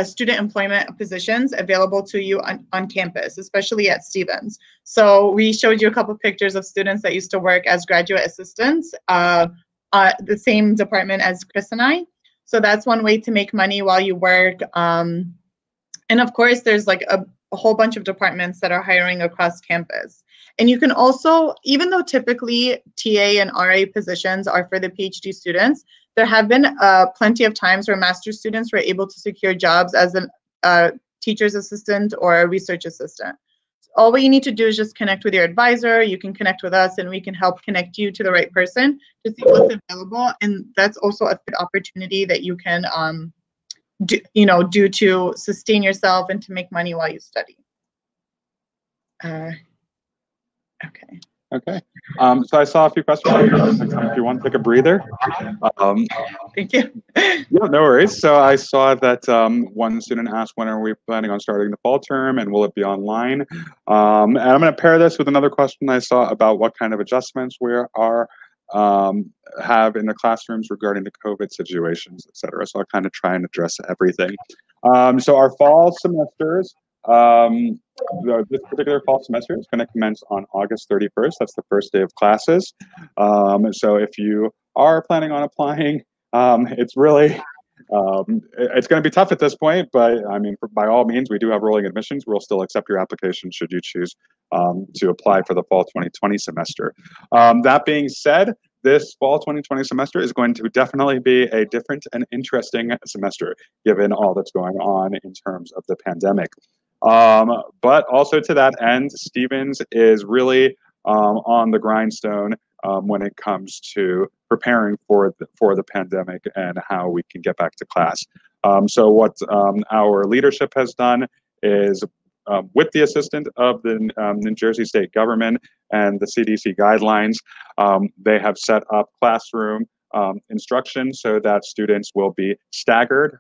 Speaker 2: student employment positions available to you on campus, especially at Stevens. So we showed you a couple pictures of students that used to work as graduate assistants, the same department as Chris and I. So that's one way to make money while you work. And of course, there's like a whole bunch of departments that are hiring across campus. And you can also, even though typically TA and RA positions are for the PhD students, there have been plenty of times where master's students were able to secure jobs as a teacher's assistant or a research assistant. All what you need to do is just connect with your advisor. You can connect with us, and we can help connect you to the right person to see what's available. And that's also a good opportunity that you can do to sustain yourself and to make money while you study. Okay.
Speaker 3: Okay. So I saw a few questions. If you want to take a breather.
Speaker 2: Thank you.
Speaker 3: Yeah, no worries. So I saw that one student asked, when are we planning on starting the fall term, and will it be online? And I'm going to pair this with another question I saw about what kind of adjustments we have in the classrooms regarding the COVID situations, et cetera. So I'll kind of try and address everything. So our fall semesters, this particular fall semester is going to commence on August 31st. That's the first day of classes. So if you are planning on applying, it's really, it's going to be tough at this point, but I mean, by all means, we do have rolling admissions. We'll still accept your application should you choose to apply for the fall 2020 semester. That being said, this fall 2020 semester is going to definitely be a different and interesting semester, given all that's going on in terms of the pandemic. But also to that end, Stevens is really on the grindstone when it comes to preparing for the pandemic and how we can get back to class. So what our leadership has done is, with the assistance of the New Jersey state government and the CDC guidelines, they have set up classroom instruction so that students will be staggered.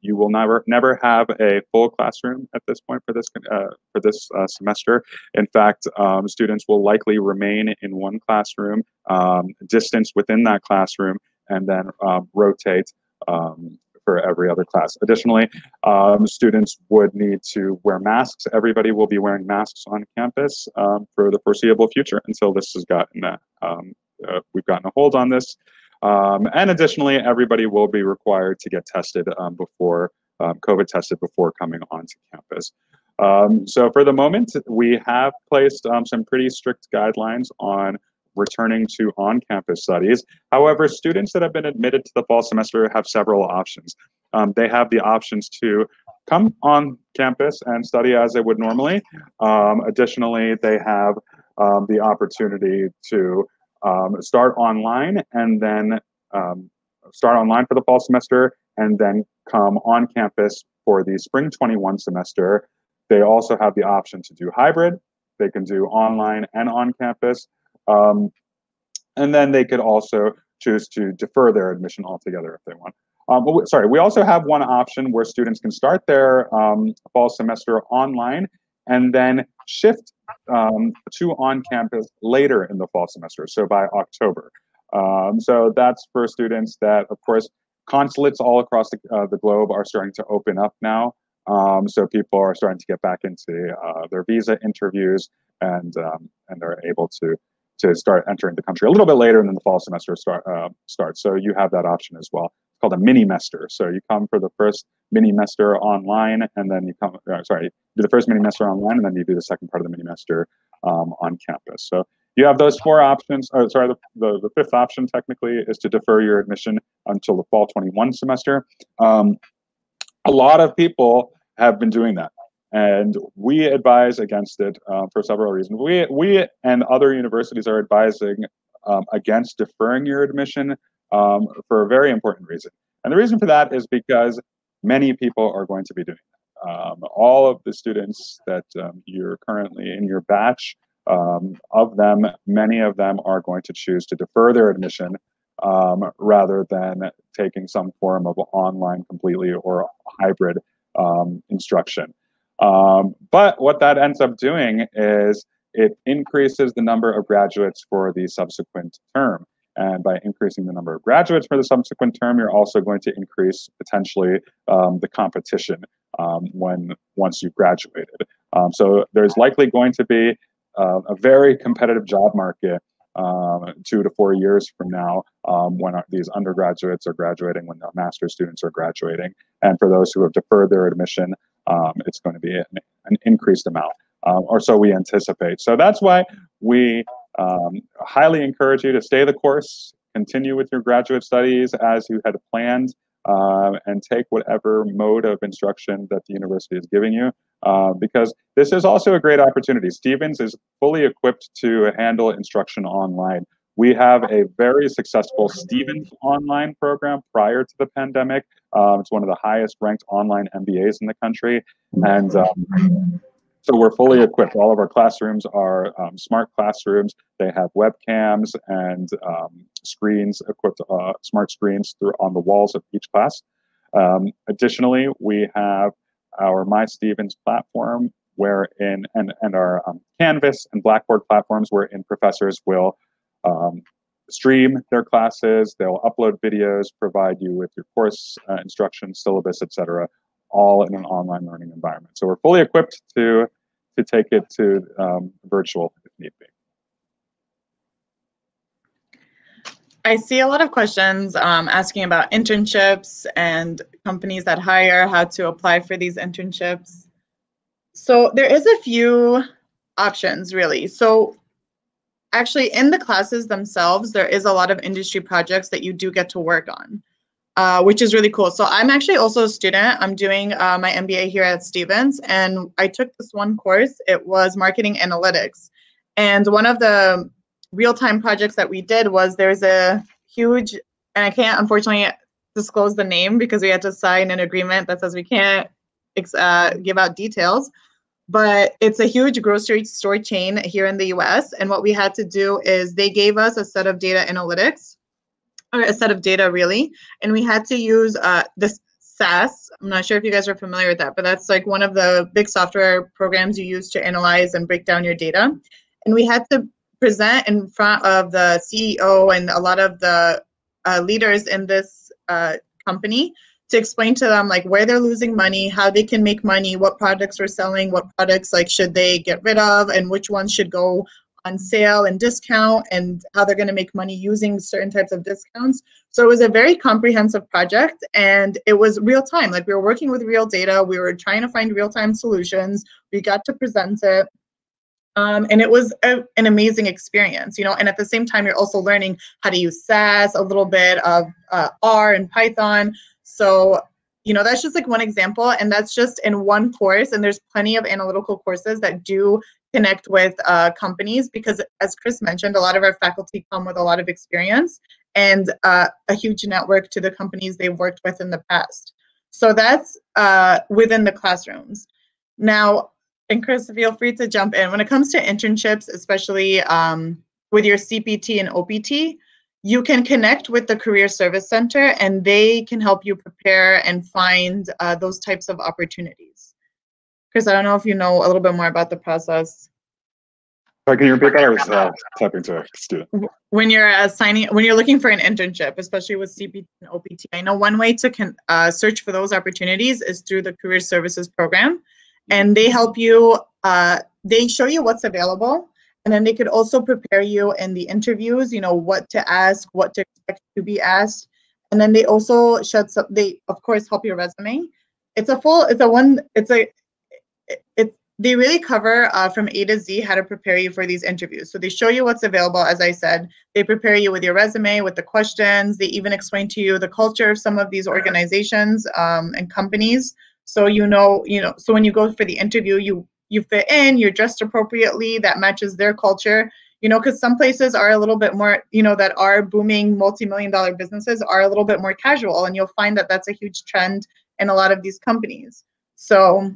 Speaker 3: You will never have a full classroom at this point for this semester. In fact, students will likely remain in one classroom, distance within that classroom, and then rotate for every other class. Additionally, students would need to wear masks. Everybody will be wearing masks on campus for the foreseeable future until this has gotten we've gotten a hold on this. And additionally, everybody will be required to get tested COVID tested before coming onto campus. So for the moment, we have placed some pretty strict guidelines on returning to on-campus studies. However, students that have been admitted to the fall semester have several options. They have the options to come on campus and study as they would normally. Additionally, they have the opportunity to start online and then start online for the fall semester and then come on campus for the spring 21 semester. They also have the option to do hybrid. They can do online and on campus. And then they could also choose to defer their admission altogether if they want. Sorry, we also have one option where students can start their fall semester online and then shift to on-campus later in the fall semester, so by October. So that's for students that, of course, consulates all across the globe are starting to open up now. So people are starting to get back into their visa interviews, and they're able to start entering the country a little bit later than the fall semester starts. So you have that option as well. It's called a mini-mester. So you come for the first mini-mester online, and then you come, do the first mini-mester online, and then you do the second part of the mini-mester on campus. So you have those four options. The fifth option technically is to defer your admission until the fall 21 semester. A lot of people have been doing that, and we advise against it for several reasons. We and other universities are advising against deferring your admission for a very important reason. And the reason for that is because many people are going to be doing that. All of the students that you're currently in your batch, of them, many of them are going to choose to defer their admission rather than taking some form of online completely or hybrid instruction. But what that ends up doing is it increases the number of graduates for the subsequent term. And by increasing the number of graduates for the subsequent term, you're also going to increase potentially the competition once you've graduated. So there's likely going to be a very competitive job market 2 to 4 years from now when these undergraduates are graduating, when the master's students are graduating. And for those who have deferred their admission, it's going to be an increased amount, or so we anticipate. So that's why we highly encourage you to stay the course, continue with your graduate studies as you had planned, and take whatever mode of instruction that the university is giving you, because this is also a great opportunity. Stevens is fully equipped to handle instruction online. We have a very successful Stevens online program prior to the pandemic. It's one of the highest ranked online MBAs in the country. And so we're fully equipped. All of our classrooms are smart classrooms. They have webcams and screens equipped, smart screens on the walls of each class. Additionally, we have our My Stevens platform, wherein and our Canvas and Blackboard platforms, wherein professors will stream their classes. They'll upload videos, provide you with your course instruction, syllabus, etc., all in an online learning environment. So we're fully equipped to take it to virtual if need be.
Speaker 2: I see a lot of questions asking about internships and companies that hire, how to apply for these internships. So there is a few options, really. So actually in the classes themselves, there is a lot of industry projects that you do get to work on, which is really cool. So I'm actually also a student. I'm doing my MBA here at Stevens, and I took this one course. It was marketing analytics. And one of the real-time projects that we did was there's a huge, and I can't unfortunately disclose the name because we had to sign an agreement that says we can't give out details, but it's a huge grocery store chain here in the US. And what we had to do is they gave us a set of data analytics, or a set of data really, and we had to use this SAS. I'm not sure if you guys are familiar with that, but that's like one of the big software programs you use to analyze and break down your data. And we had to present in front of the CEO and a lot of the leaders in this company to explain to them like where they're losing money, how they can make money, what products we're selling, what products like should they get rid of, and which ones should go on sale and discount, and how they're going to make money using certain types of discounts. So it was a very comprehensive project, and it was real time. Like we were working with real data, we were trying to find real time solutions. We got to present it. And it was an amazing experience, you know, and at the same time, you're also learning how to use SAS, a little bit of R and Python. So, you know, that's just like one example, and that's just in one course. And there's plenty of analytical courses that do connect with companies because, as Chris mentioned, a lot of our faculty come with a lot of experience and a huge network to the companies they've worked with in the past. So that's within the classrooms. Now, and Chris, feel free to jump in. When it comes to internships, especially with your CPT and OPT, you can connect with the Career Service Center and they can help you prepare and find those types of opportunities. Chris, I don't know if you know a little bit more about the process.
Speaker 3: Sorry, can you repeat that? I was typing to a student.
Speaker 2: When you're looking for an internship, especially with CPT and OPT, I know one way to search for those opportunities is through the Career Services Program. And they help you, they show you what's available, and then they could also prepare you in the interviews, you know, what to ask, what to expect to be asked. And then they also they of course help your resume. They really cover from A to Z how to prepare you for these interviews. So they show you what's available, as I said. They prepare you with your resume, with the questions. They even explain to you the culture of some of these organizations and companies. So so when you go for the interview, you fit in, you're dressed appropriately, that matches their culture, you know, because some places are a little bit more, you know, that are booming multi-million-dollar businesses are a little bit more casual, and you'll find that that's a huge trend in a lot of these companies. So,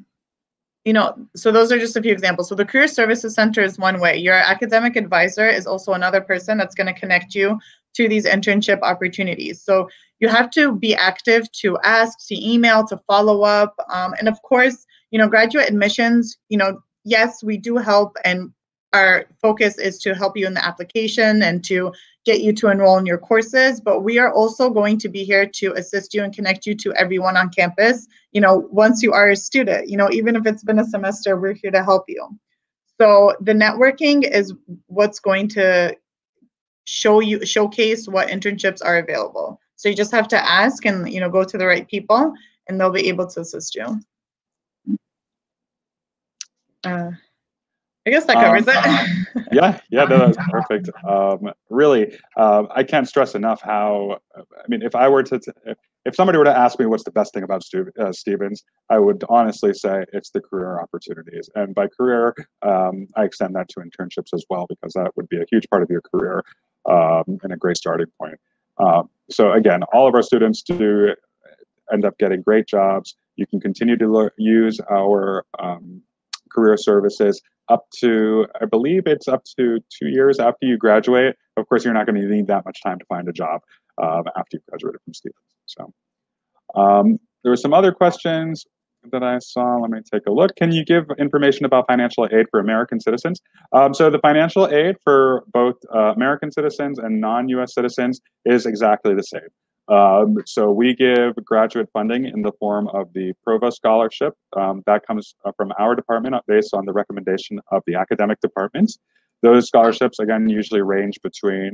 Speaker 2: you know, so those are just a few examples. So the Career Services Center is one way. Your academic advisor is also another person that's going to connect you to these internship opportunities. So you have to be active to ask, to email, to follow up. And of course, you know, graduate admissions, you know, yes, we do help, and our focus is to help you in the application and to, get you to enroll in your courses, but we are also going to be here to assist you and connect you to everyone on campus. You know, once you are a student, you know, even if it's been a semester, we're here to help you. So the networking is what's going to showcase what internships are available. So you just have to ask and, you know, go to the right people, and they'll be able to assist you. I guess that covers it.
Speaker 3: Yeah, no, that's perfect. Really, I can't stress enough how, I mean, if somebody were to ask me what's the best thing about Stevens, I would honestly say it's the career opportunities. And by career, I extend that to internships as well, because that would be a huge part of your career and a great starting point. So again, all of our students do end up getting great jobs. You can continue to use our career services up to, I believe it's up to 2 years after you graduate. Of course, you're not going to need that much time to find a job after you graduated from Stevens. So there were some other questions that I saw. Let me take a look. Can you give information about financial aid for American citizens? So the financial aid for both American citizens and non-US citizens is exactly the same. So we give graduate funding in the form of the Provost Scholarship. That comes from our department based on the recommendation of the academic departments. Those scholarships, again, usually range between,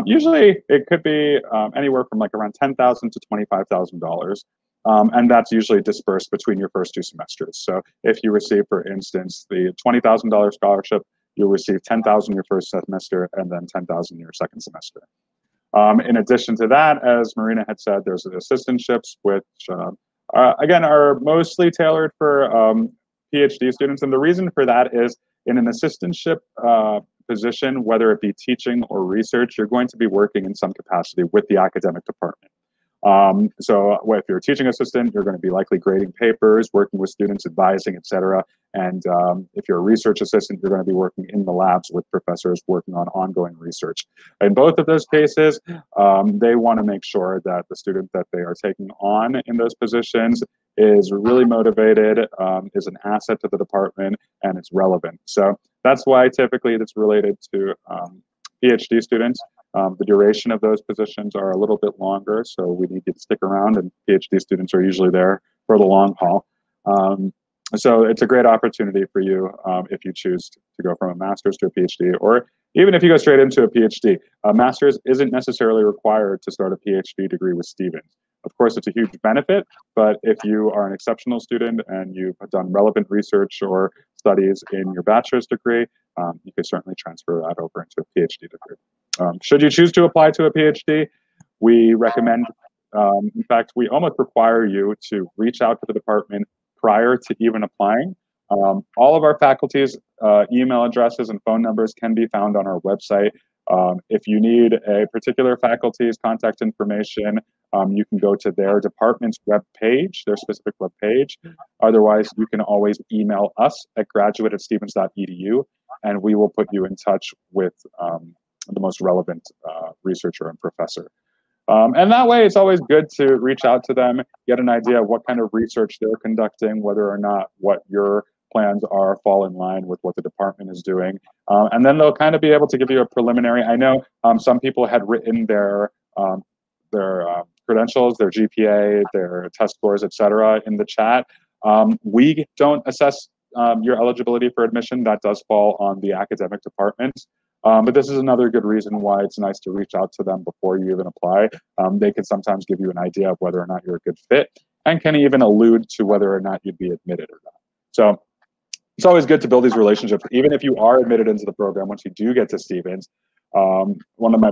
Speaker 3: usually it could be anywhere from like around $10,000 to $25,000. And that's usually dispersed between your first 2 semesters. So if you receive, for instance, the $20,000 scholarship, you'll receive $10,000 your first semester and then $10,000 your second semester. In addition to that, as Marina had said, there's assistantships, which again are mostly tailored for PhD students. And the reason for that is in an assistantship position, whether it be teaching or research, you're going to be working in some capacity with the academic department. So if you're a teaching assistant, you're going to be likely grading papers, working with students, advising, etc. And if you're a research assistant, you're going to be working in the labs with professors working on ongoing research. In both of those cases, they want to make sure that the student that they are taking on in those positions is really motivated, is an asset to the department, and it's relevant. So that's why typically it's related to PhD students. The duration of those positions are a little bit longer, so we need you to stick around, and PhD students are usually there for the long haul. So it's a great opportunity for you if you choose to go from a master's to a PhD, or even if you go straight into a PhD. A master's isn't necessarily required to start a PhD degree with Stevens. Of course, it's a huge benefit, but if you are an exceptional student and you've done relevant research or studies in your bachelor's degree, you could certainly transfer that over into a PhD degree. Should you choose to apply to a PhD, we recommend, in fact, we almost require you to reach out to the department prior to even applying. All of our faculty's email addresses and phone numbers can be found on our website. If you need a particular faculty's contact information, you can go to their department's webpage, their specific webpage. Otherwise, you can always email us at graduate@stevens.edu, and we will put you in touch with the most relevant researcher and professor. And that way, it's always good to reach out to them, get an idea of what kind of research they're conducting, whether or not what your plans are fall in line with what the department is doing. And then they'll kind of be able to give you a preliminary. I know some people had written their credentials, their GPA, their test scores, etc. in the chat. We don't assess your eligibility for admission. That does fall on the academic department. But this is another good reason why it's nice to reach out to them before you even apply. They can sometimes give you an idea of whether or not you're a good fit, and can even allude to whether or not you'd be admitted or not. So it's always good to build these relationships, even if you are admitted into the program. Once you do get to Stevens, one of my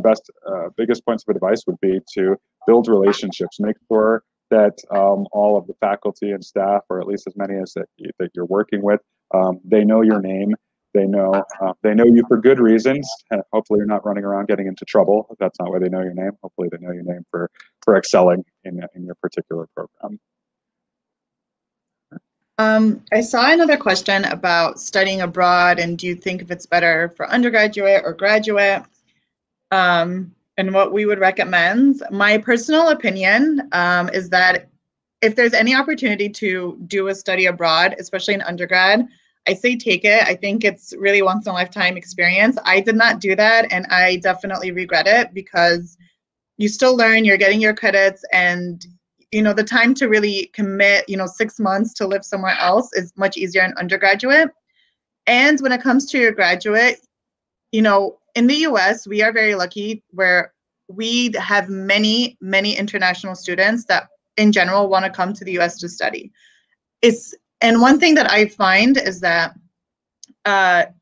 Speaker 3: biggest points of advice would be to build relationships. Make sure that all of the faculty and staff, or at least as many as that you're working with, they know your name. They know you for good reasons. Hopefully, you're not running around getting into trouble. That's not why they know your name. Hopefully, they know your name for excelling in your particular program.
Speaker 2: I saw another question about studying abroad, and do you think if it's better for undergraduate or graduate, and what we would recommend. My personal opinion is that if there's any opportunity to do a study abroad, especially in undergrad, I say take it. I think it's really once in a lifetime experience. I did not do that, and I definitely regret it because you still learn, you're getting your credits, and the time to really commit, 6 months to live somewhere else is much easier in undergraduate. And when it comes to your graduate, in the US, we are very lucky where we have many, many international students that in general want to come to the US to study. And one thing that I find is that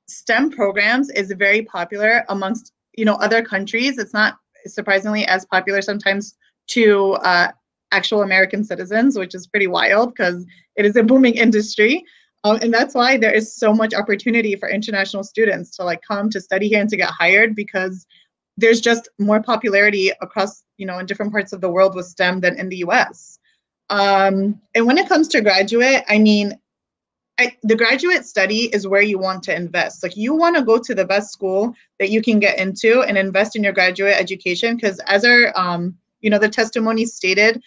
Speaker 2: STEM programs is very popular amongst, other countries. It's not surprisingly as popular sometimes to actual American citizens, which is pretty wild because it is a booming industry. And that's why there is so much opportunity for international students to come to study here and to get hired, because there's just more popularity across, in different parts of the world with STEM than in the US. And when it comes to graduate, the graduate study is where you want to invest. You want to go to the best school that you can get into and invest in your graduate education, because as our, the testimony stated,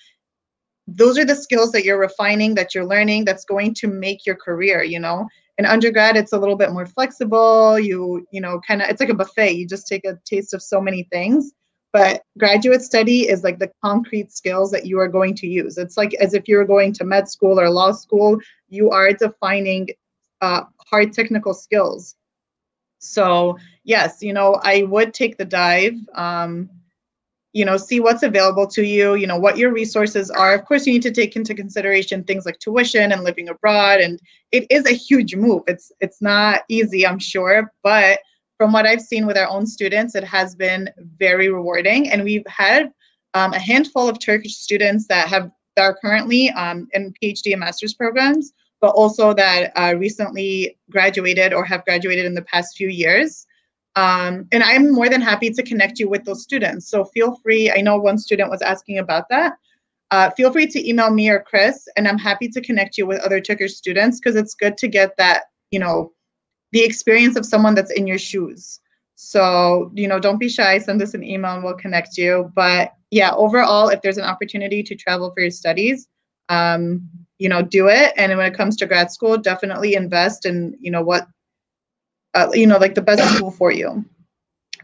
Speaker 2: those are the skills that you're refining, that you're learning, that's going to make your career. In undergrad, it's a little bit more flexible. It's like a buffet. You just take a taste of so many things. But graduate study is the concrete skills that you are going to use. It's like as if you're going to med school or law school, you are defining hard technical skills. So yes, I would take the dive. See what's available to you, what your resources are. Of course, you need to take into consideration things like tuition and living abroad. And it is a huge move. It's not easy, I'm sure. But from what I've seen with our own students, it has been very rewarding. And we've had a handful of Turkish students that are currently in PhD and master's programs, but also that recently graduated or have graduated in the past few years. And I'm more than happy to connect you with those students. So feel free. I know one student was asking about that. Feel free to email me or Chris, and I'm happy to connect you with other Turkish students, because it's good to get that, the experience of someone that's in your shoes. So, don't be shy. Send us an email and we'll connect you. But yeah, overall, if there's an opportunity to travel for your studies, do it. And when it comes to grad school, definitely invest in, the best school for you.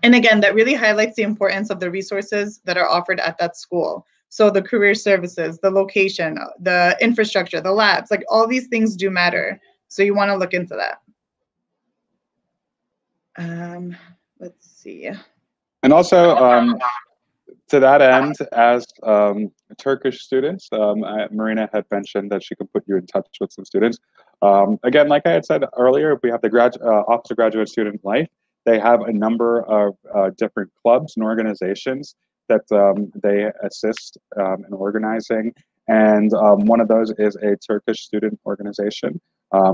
Speaker 2: And again, that really highlights the importance of the resources that are offered at that school. So the career services, the location, the infrastructure, the labs, all these things do matter. So you want to look into that. Let's see.
Speaker 3: And also, to that end, as Turkish students, Marina had mentioned that she could put you in touch with some students. Again, like I had said earlier, we have the Office of Graduate Student Life. They have a number of different clubs and organizations that they assist in organizing. And one of those is a Turkish student organization.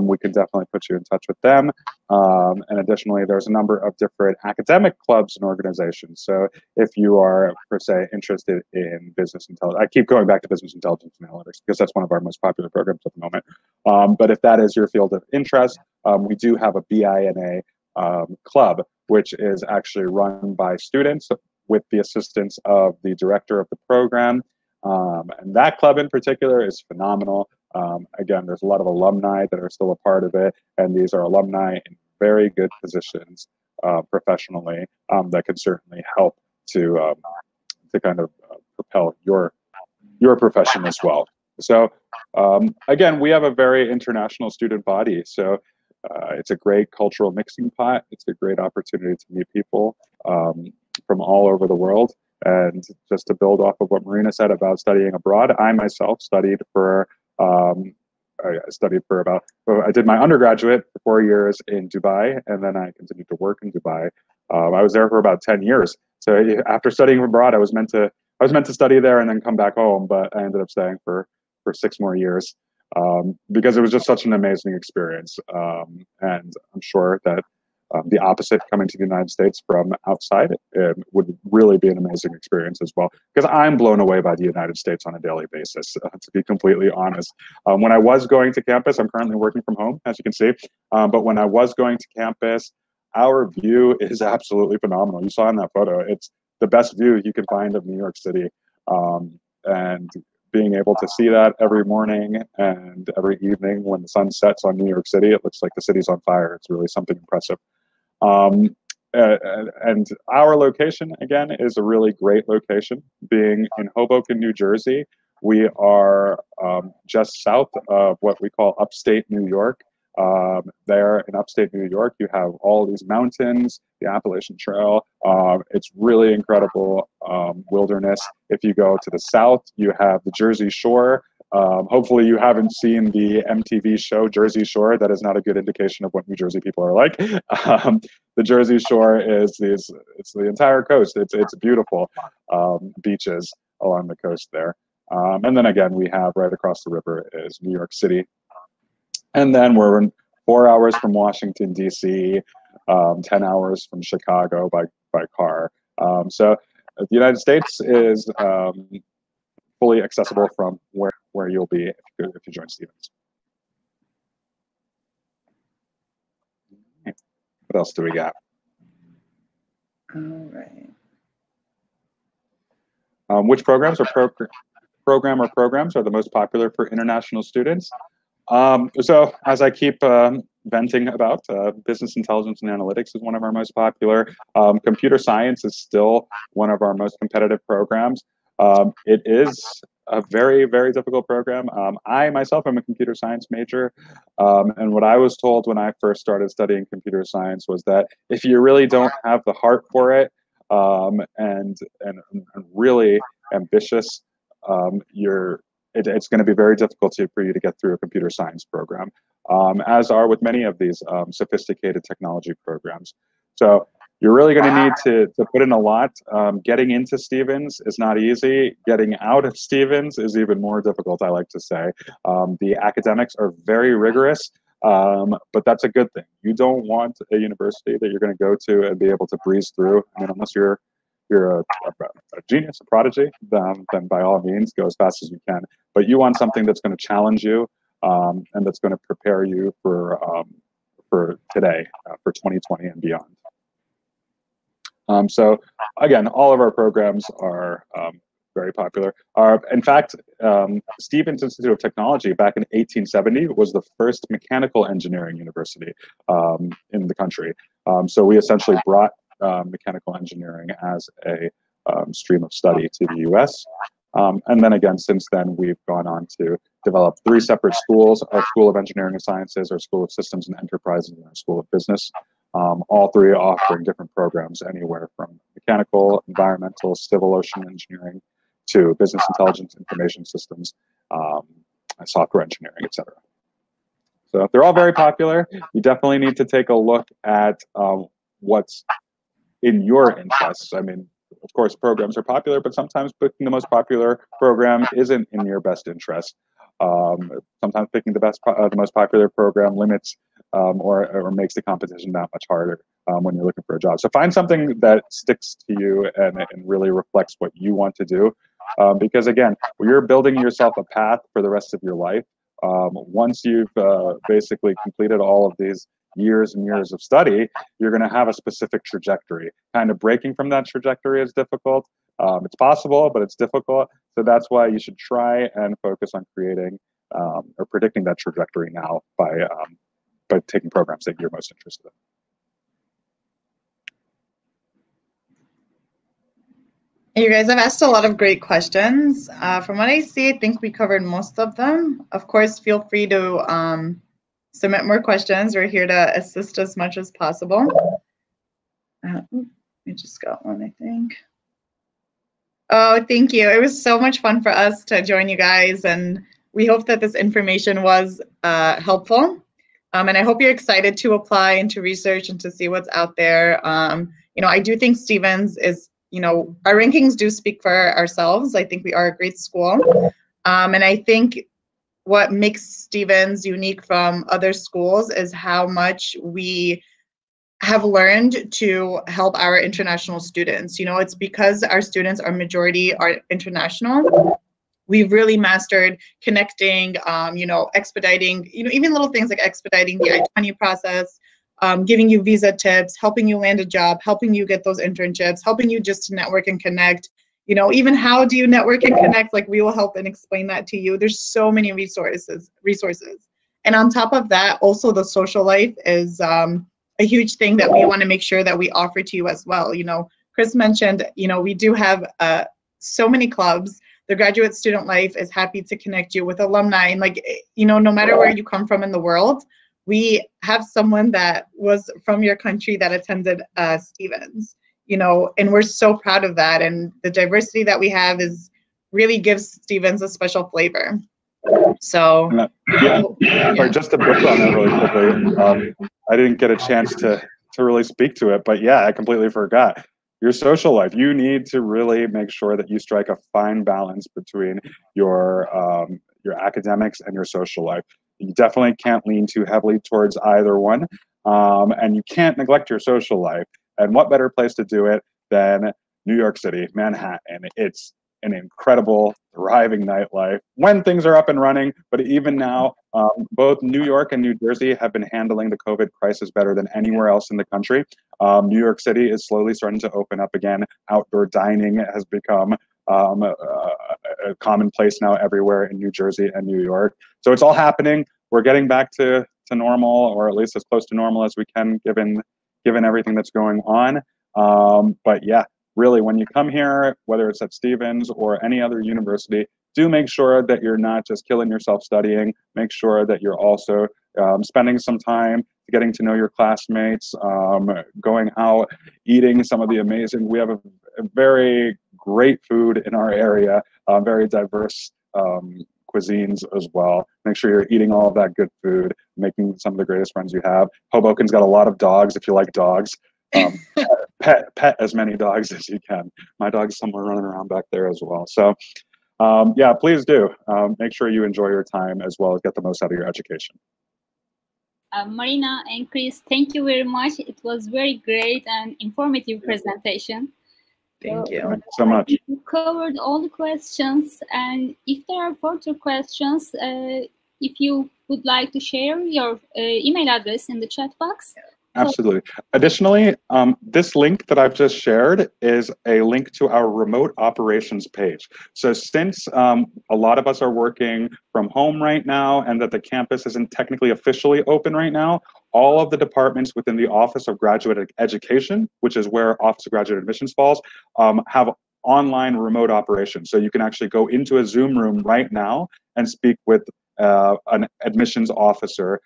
Speaker 3: We can definitely put you in touch with them. And additionally, there's a number of different academic clubs and organizations. So if you are, per se, interested in business intelligence, I keep going back to business intelligence and analytics because that's one of our most popular programs at the moment. But if that is your field of interest, we do have a BINA club, which is actually run by students with the assistance of the director of the program. And that club in particular is phenomenal. Again, there's a lot of alumni that are still a part of it, and these are alumni in very good positions professionally that can certainly help to kind of propel your profession as well. So again, we have a very international student body, so it's a great cultural mixing pot. It's a great opportunity to meet people from all over the world. And just to build off of what Marina said about studying abroad, I myself studied for I did my undergraduate for 4 years in Dubai, and then I continued to work in Dubai. I was there for about 10 years. So after studying abroad, I was meant to study there and then come back home, but I ended up staying for 6 more years because it was just such an amazing experience. And I'm sure that the opposite, coming to the United States from outside, would really be an amazing experience as well. Because I'm blown away by the United States on a daily basis, to be completely honest. When I was going to campus, I'm currently working from home, as you can see. But when I was going to campus, our view is absolutely phenomenal. You saw in that photo, it's the best view you can find of New York City. And being able to see that every morning and every evening when the sun sets on New York City, it looks like the city's on fire. It's really something impressive. And our location, again, is a really great location. Being in Hoboken, New Jersey, we are just south of what we call upstate New York. There in upstate New York, you have all these mountains, the Appalachian Trail. It's really incredible wilderness. If you go to the south, you have the Jersey Shore. Hopefully you haven't seen the MTV show Jersey Shore. That is not a good indication of what New Jersey people are like. The Jersey Shore is it's the entire coast. It's beautiful beaches along the coast there. And then again, we have right across the river is New York City. And then we're 4 hours from Washington, D.C., 10 hours from Chicago by car. So the United States is fully accessible from where you'll be if you join Stevens. What else do we got?
Speaker 2: All right.
Speaker 3: Which programs or programs are the most popular for international students? So as I keep venting about, business intelligence and analytics is one of our most popular. Computer science is still one of our most competitive programs. It is a very, very difficult program. I myself am a computer science major, and what I was told when I first started studying computer science was that if you really don't have the heart for it and really ambitious, it's going to be very difficult for you to get through a computer science program, as are with many of these sophisticated technology programs. So you're really going to need to put in a lot. Getting into Stevens is not easy. Getting out of Stevens is even more difficult, I like to say. The academics are very rigorous, but that's a good thing. You don't want a university that you're going to go to and be able to breeze through. I mean, unless you're a genius, a prodigy, then by all means, go as fast as you can. But you want something that's going to challenge you and that's going to prepare you for today, for 2020 and beyond. So again, all of our programs are very popular. In fact, Stevens Institute of Technology back in 1870 was the first mechanical engineering university in the country. So we essentially brought mechanical engineering as a stream of study to the US. And then again, since then, we've gone on to develop 3 separate schools: our School of Engineering and Sciences, our School of Systems and Enterprises, and our School of Business. All 3 offering different programs, anywhere from mechanical, environmental, civil ocean engineering, to business intelligence, information systems, software engineering, etc. So they're all very popular. You definitely need to take a look at what's in your interests. I mean, of course, programs are popular, but sometimes picking the most popular program isn't in your best interest. Sometimes picking the most popular program limits or makes the competition that much harder when you're looking for a job. So find something that sticks to you and really reflects what you want to do. Because again, you're building yourself a path for the rest of your life. Once you've basically completed all of these years and years of study, you're going to have a specific trajectory. Kind of breaking from that trajectory is difficult. It's possible, but it's difficult. So that's why you should try and focus on creating or predicting that trajectory now by taking programs that you're most interested in.
Speaker 2: You guys have asked a lot of great questions. From what I see, I think we covered most of them. Of course, feel free to submit more questions. We're here to assist as much as possible. I just got one, I think. Oh, thank you. It was so much fun for us to join you guys, and we hope that this information was helpful. And I hope you're excited to apply and to research and to see what's out there. You know, I do think Stevens is, you know, our rankings do speak for ourselves. I think we are a great school. And I think what makes Stevens unique from other schools is how much we have learned to help our international students. You know, it's because our students are majority are international. We've really mastered connecting, you know, expediting, you know, even little things like expediting the I-20 process, giving you visa tips, helping you land a job, helping you get those internships, helping you just to network and connect. You know, even how do you network and connect? Like, we will help and explain that to you. There's so many resources. And on top of that, also the social life is a huge thing that we want to make sure that we offer to you as well. You know, Chris mentioned, you know, we do have so many clubs. The graduate student life is happy to connect you with alumni. And like, you know, no matter where you come from in the world, we have someone that was from your country that attended Stevens, you know, and we're so proud of that. And the diversity that we have is really gives Stevens a special flavor. So,
Speaker 3: sorry, just to build on that really quickly, I didn't get a chance to really speak to it, but yeah, I completely forgot. Your social life, you need to really make sure that you strike a fine balance between your academics and your social life. You definitely can't lean too heavily towards either one, and you can't neglect your social life. And what better place to do it than New York City, Manhattan? It's an incredible, thriving nightlife when things are up and running. But even now, both New York and New Jersey have been handling the COVID crisis better than anywhere else in the country. New York City is slowly starting to open up again. Outdoor dining has become a commonplace now everywhere in New Jersey and New York. So it's all happening. We're getting back to normal, or at least as close to normal as we can, given everything that's going on. But yeah, really, when you come here, whether it's at Stevens or any other university, do make sure that you're not just killing yourself studying. Make sure that you're also spending some time getting to know your classmates, going out, eating some of the amazing, we have a very great food in our area, very diverse cuisines as well. Make sure you're eating all of that good food, making some of the greatest friends you have. Hoboken's got a lot of dogs if you like dogs. Pet as many dogs as you can. My dog's somewhere running around back there as well. So yeah, please do. Make sure you enjoy your time as well as get the most out of your education.
Speaker 1: Marina and Chris, thank you very much. It was very great and informative presentation.
Speaker 2: Thank you.
Speaker 3: Thank you so much.
Speaker 1: You covered all the questions, and if there are further questions, if you would like to share your email address in the chat box.
Speaker 3: Absolutely. Additionally, this link that I've just shared is a link to our remote operations page. So since a lot of us are working from home right now and that the campus isn't technically officially open right now, all of the departments within the Office of Graduate Education, which is where Office of Graduate Admissions falls, have online remote operations. So you can actually go into a Zoom room right now and speak with an admissions officer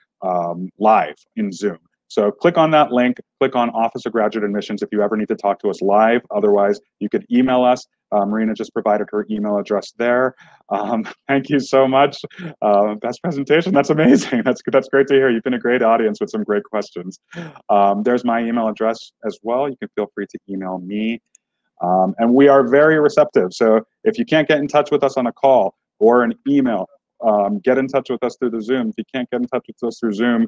Speaker 3: live in Zoom. So click on that link, click on Office of Graduate Admissions if you ever need to talk to us live. Otherwise, you could email us. Marina just provided her email address there. Thank you so much. Best presentation, that's amazing. That's great to hear. You've been a great audience with some great questions. There's my email address as well. You can feel free to email me. And we are very receptive. So if you can't get in touch with us on a call or an email, get in touch with us through the Zoom. If you can't get in touch with us through Zoom,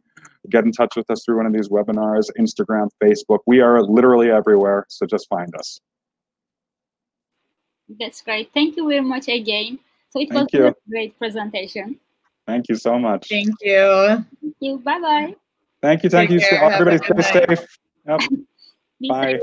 Speaker 3: get in touch with us through one of these webinars, Instagram, Facebook. We are literally everywhere, so just find us.
Speaker 1: That's great. Thank you very much again. So it was a great presentation.
Speaker 3: Thank you so much.
Speaker 2: Thank you.
Speaker 1: Thank you. Bye-bye.
Speaker 3: Thank you. Thank you. Everybody stay safe. Yep. Bye.
Speaker 1: Safe.